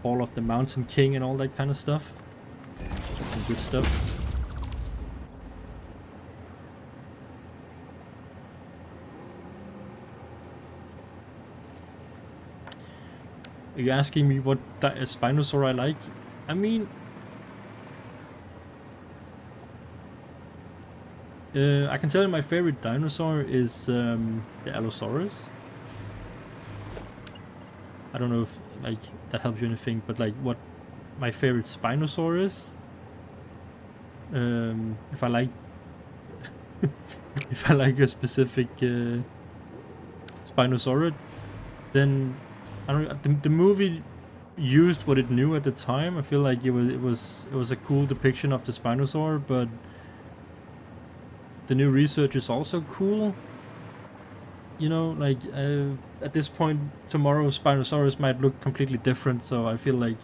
Speaker 1: Fall of the Mountain King and all that kind of stuff. That's some good stuff. Are you asking me what Spinosaur I like? I mean, I can tell you my favorite dinosaur is the Allosaurus. I don't know if like that helps you anything, but like what my favorite Spinosaur is. If I like if I like a specific Spinosaurid, then I don't. The movie used what it knew at the time. I feel like it was a cool depiction of the Spinosaur, but the new research is also cool. You know, like at this point, tomorrow's Spinosaurus might look completely different. So I feel like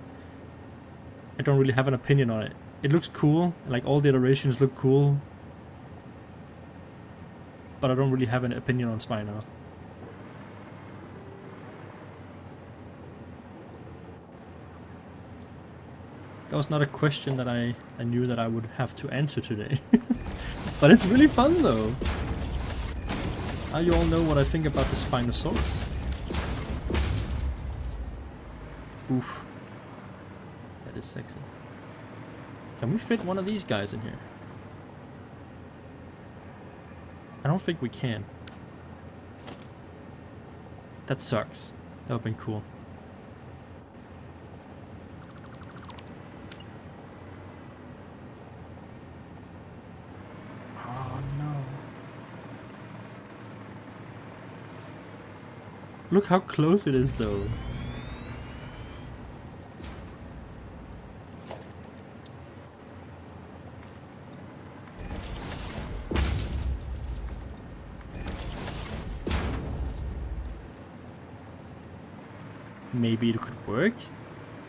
Speaker 1: I don't really have an opinion on it. It looks cool, like all the iterations look cool, but I don't really have an opinion on Spino. That was not a question that I knew that I would have to answer today. But it's really fun though. Now you all know what I think about the Spinosaurus. Oof. That is sexy. Can we fit one of these guys in here? I don't think we can. That sucks. That would've been cool. Look how close it is though. Maybe it could work.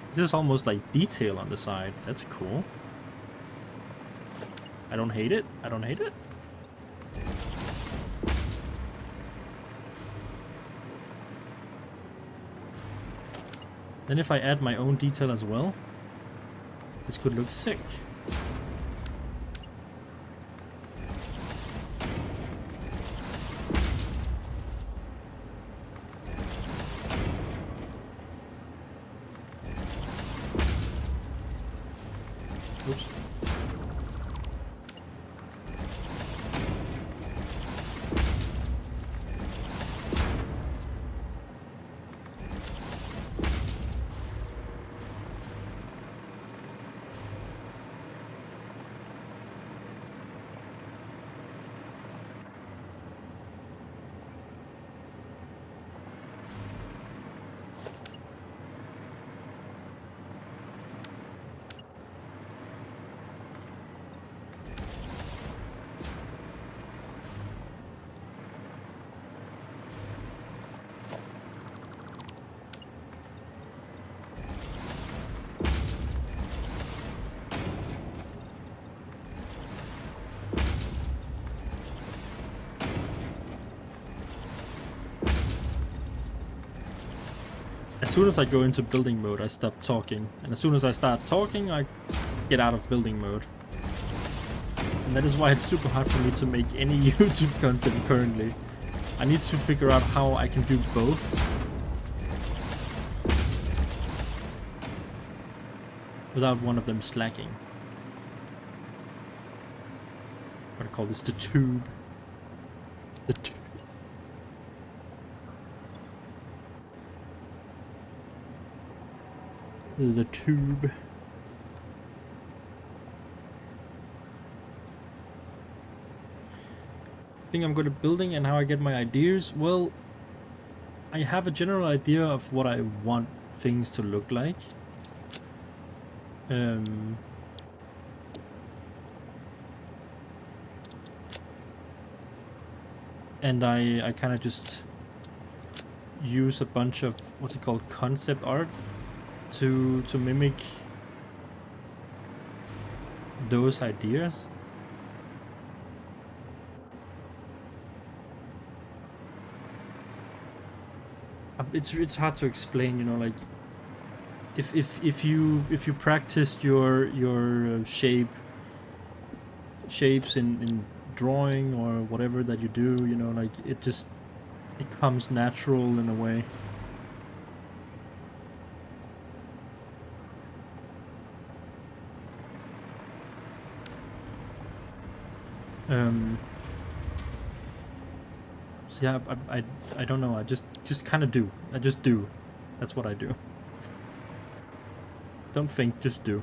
Speaker 1: This is almost like detail on the side. That's cool. I don't hate it. I don't hate it. Then if I add my own detail as well, this could look sick. As soon as I go into building mode, I stop talking. And as soon as I start talking, I get out of building mode. And that is why it's super hard for me to make any YouTube content currently. I need to figure out how I can do both. Without one of them slacking. I'm gonna call this the tube. The tube. The tube. I think I'm good at building and how I get my ideas. Well, I have a general idea of what I want things to look like. And I kind of just use a bunch of what's it called, concept art to mimic those ideas. It's hard to explain, you know, like if you practiced your shapes in drawing or whatever that you do, you know, like it comes natural in a way. So yeah, I don't know. I just kind of do. I just do. That's what I do. Don't think, just do.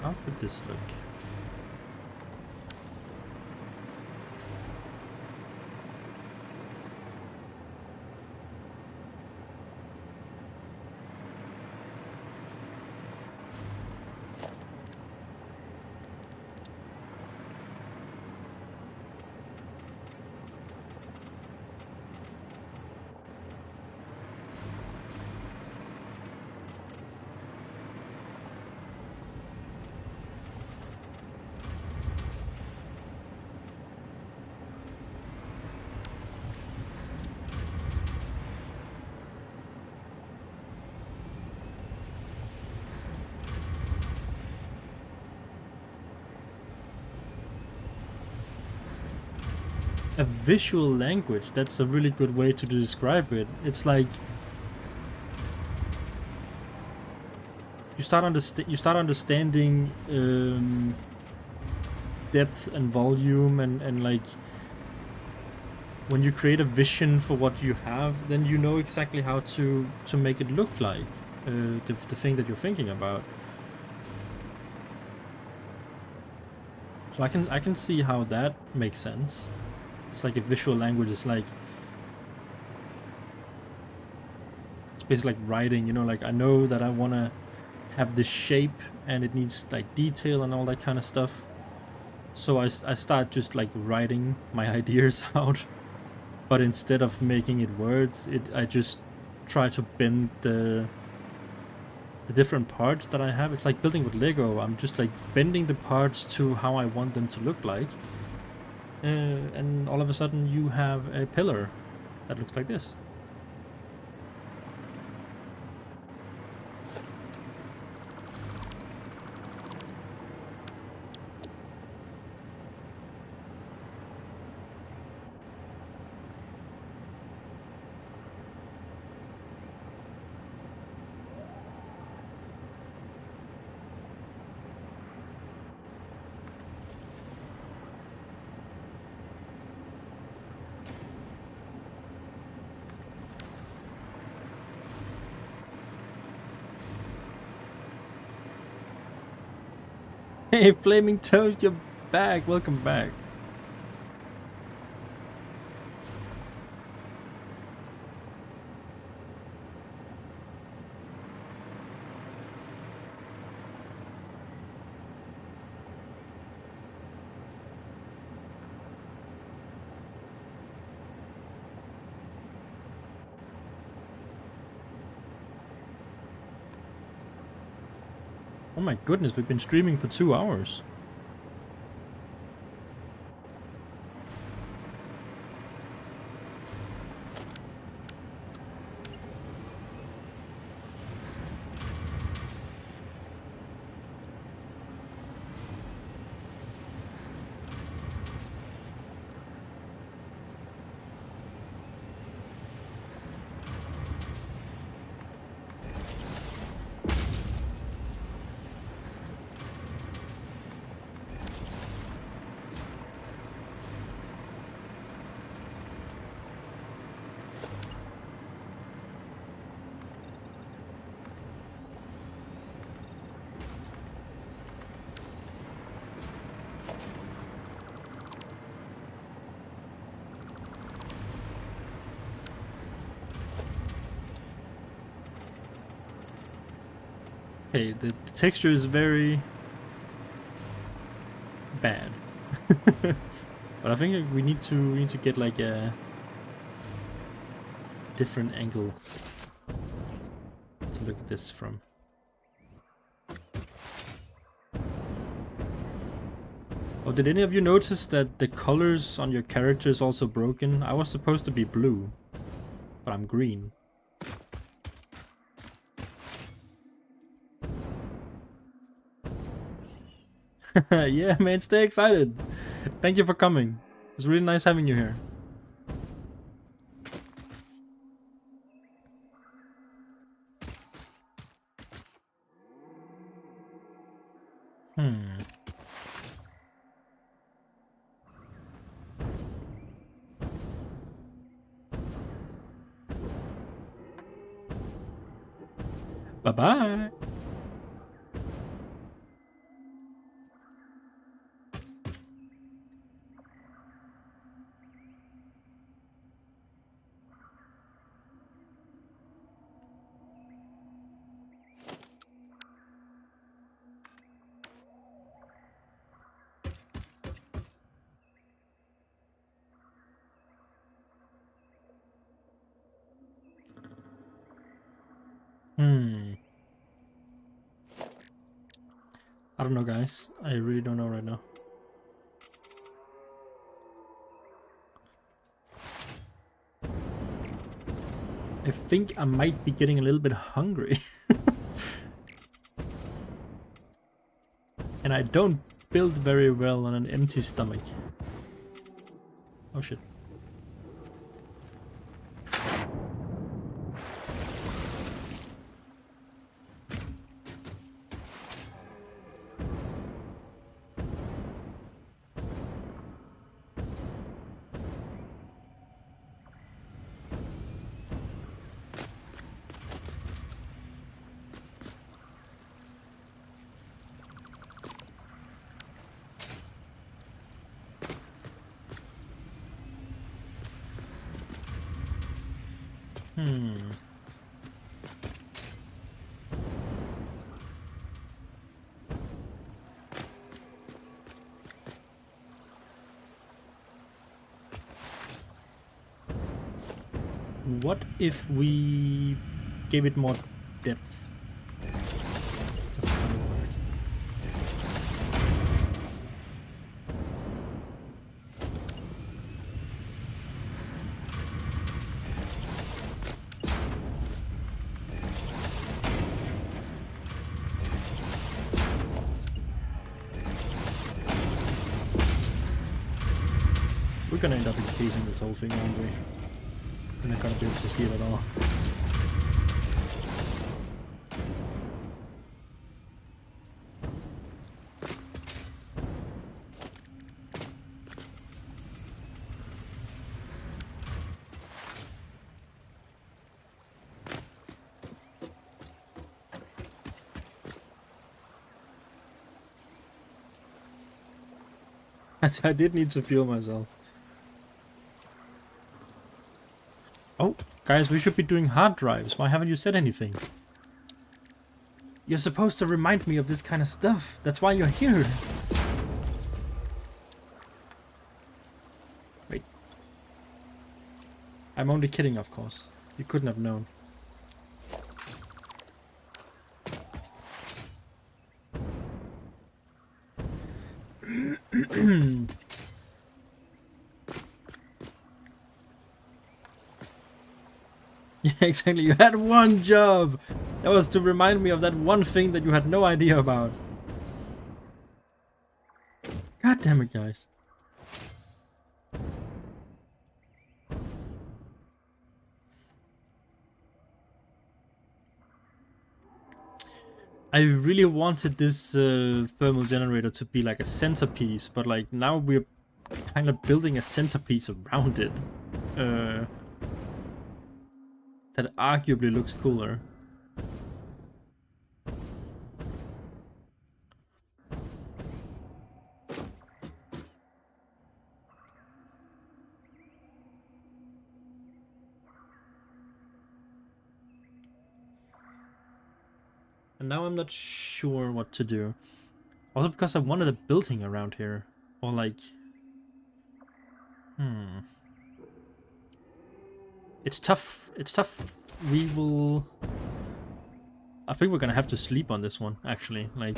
Speaker 1: How could this look? A visual language, that's a really good way to describe it. It's like you start understanding depth and volume, and like when you create a vision for what you have, then you know exactly how to make it look like the thing that you're thinking about. So I can see how that makes sense. It's like a visual language. It's like, it's basically like writing, you know, like I know that I want to have this shape and it needs like detail and all that kind of stuff. So I start just like writing my ideas out, but instead of making it words, I just try to bend the different parts that I have. It's like building with Lego. I'm just like bending the parts to how I want them to look like. And all of a sudden you have a pillar that looks like this. Hey, Flaming Toast, you're back. Welcome back. Oh my goodness, we've been streaming for 2 hours. Okay, the texture is very bad. But I think we need to get like a different angle to look at this from. Oh, did any of you notice that the colors on your character is also broken? I was supposed to be blue, but I'm green. Yeah, man, stay excited. Thank you for coming. It's really nice having you here. Bye-bye. I don't know, guys. I really don't know right now. I think I might be getting a little bit hungry. And I don't build very well on an empty stomach. Oh shit. What if we gave it more depth? It's a funny word. We're gonna end up encasing this whole thing, aren't we? We're not gonna be able to see it at all. I did need to fuel myself. Oh, guys, we should be doing hard drives. Why haven't you said anything? You're supposed to remind me of this kind of stuff. That's why you're here. Wait. I'm only kidding, of course. You couldn't have known. Yeah, exactly. You had one job. That was to remind me of that one thing that you had no idea about. God damn it, guys. I really wanted this thermal generator to be like a centerpiece, but like now we're kind of building a centerpiece around it. That arguably looks cooler. And now I'm not sure what to do. Also because I wanted a building around here. Or like... It's tough. It's tough. We will... I think we're gonna have to sleep on this one, actually. Like,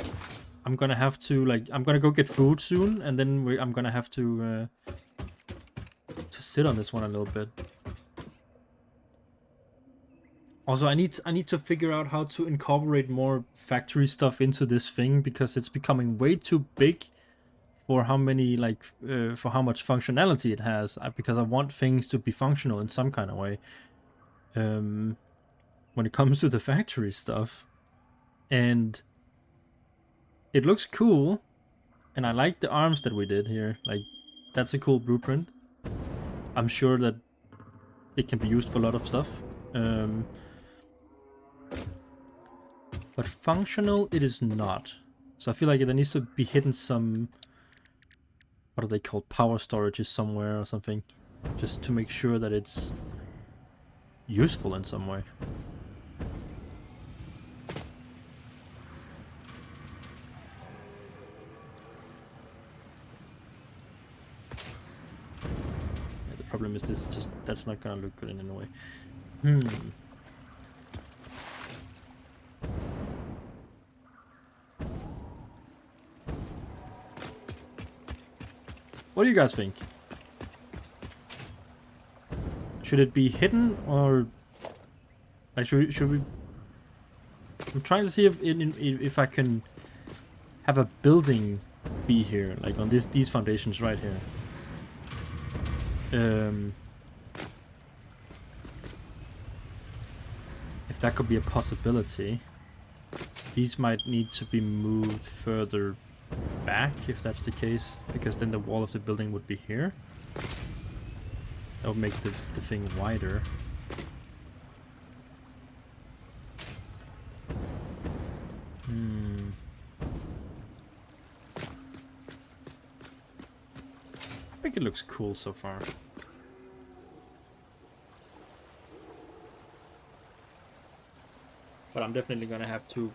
Speaker 1: I'm gonna have to, like... I'm gonna go get food soon, and then I'm gonna have to sit on this one a little bit. Also, I need to figure out how to incorporate more factory stuff into this thing, because it's becoming way too big for how many, like, for how much functionality it has. Because I want things to be functional in some kind of way. When it comes to the factory stuff. And it looks cool. And I like the arms that we did here. Like, that's a cool blueprint. I'm sure that it can be used for a lot of stuff. But functional, it is not. So I feel like there needs to be hidden some... What are they called? Power storages somewhere or something. Just to make sure that it's useful in some way. Yeah, the problem is this just... That's not gonna look good in any way. What do you guys think? Should it be hidden or like should we? I'm trying to see if I can have a building be here, like on these foundations right here. If that could be a possibility. These might need to be moved further back if that's the case, because then the wall of the building would be here. That would make the thing wider. I think it looks cool so far. But I'm definitely gonna have to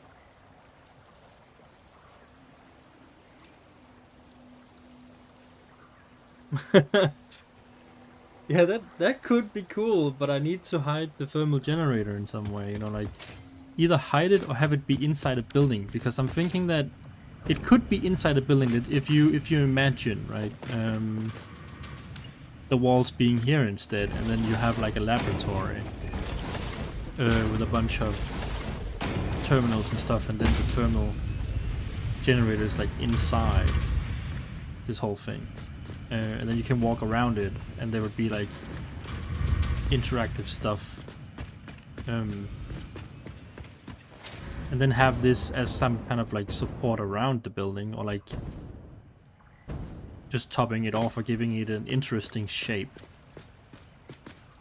Speaker 1: yeah, that could be cool, but I need to hide the thermal generator in some way, you know, like either hide it or have it be inside a building, because I'm thinking that it could be inside a building, that if you imagine, right, the walls being here instead, and then you have like a laboratory with a bunch of terminals and stuff, and then the thermal generator is like inside this whole thing. And then you can walk around it, and there would be like interactive stuff. And then have this as some kind of like support around the building, or like just topping it off or giving it an interesting shape.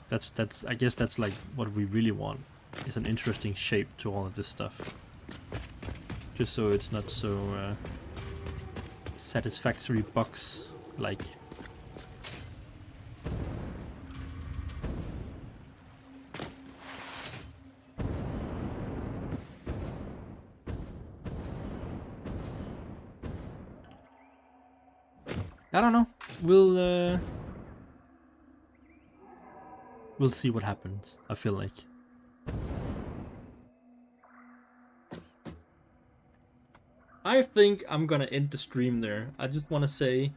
Speaker 1: That's I guess that's like what we really want, is an interesting shape to all of this stuff. Just so it's not so satisfactory box like. I don't know. We'll see what happens, I feel like. I think I'm gonna end the stream there. I just want to say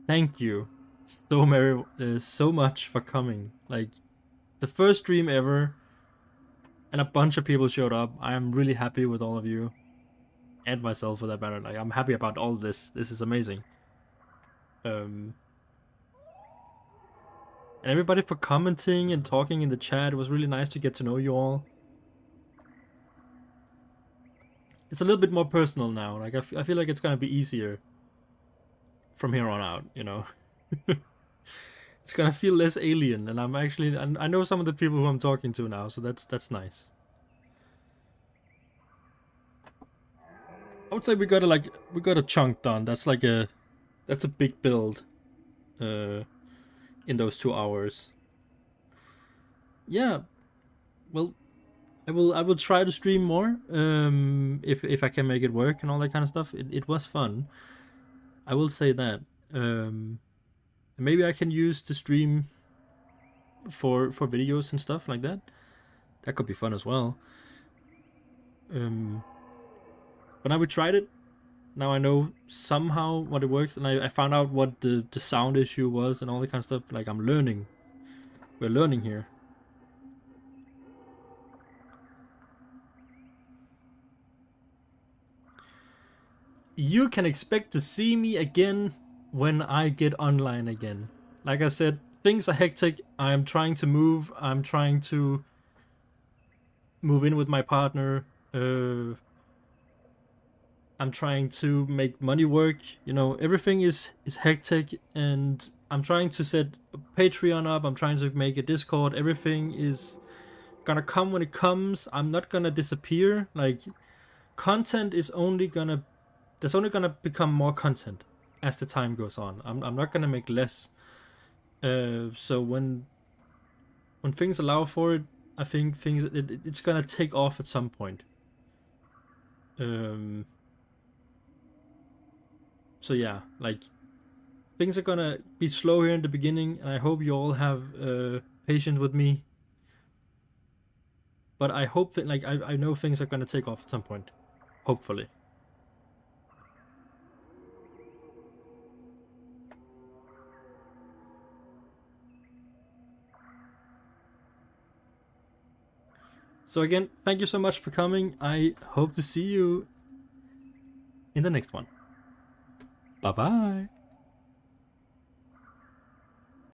Speaker 1: thank you so much for coming. Like, the first stream ever, and a bunch of people showed up. I am really happy with all of you, and myself for that matter. Like, I'm happy about all of this. This is amazing. And everybody for commenting and talking in the chat. It was really nice to get to know you all. It's a little bit more personal now. Like, I feel like it's gonna be easier from here on out, you know. It's gonna feel less alien, and I'm actually, I know some of the people who I'm talking to now, so that's nice. I would say we got a chunk done. That's a big build in those 2 hours. Yeah, well, I will try to stream more if I can make it work and all that kind of stuff. It was fun, I will say that. Maybe I can use the stream for videos and stuff like that. That could be fun as well. But now we tried it. Now I know somehow what it works, and I found out what the sound issue was and all that kind of stuff. Like, I'm learning. We're learning here. You can expect to see me again when I get online again. Like I said, things are hectic. I'm trying to move. I'm trying to move in with my partner. I'm trying to make money work. You know, everything is hectic, and I'm trying to set a Patreon up. I'm trying to make a Discord. Everything is gonna come when it comes. I'm not gonna disappear. Like, content is only gonna, there's only gonna become more content as the time goes on. I'm not gonna make less. So when things allow for it, I think it's gonna take off at some point. So yeah, like, things are gonna be slow here in the beginning, and I hope you all have patience with me. But I hope that, like, I know things are gonna take off at some point, hopefully. So again, thank you so much for coming. I hope to see you in the next one. Bye bye.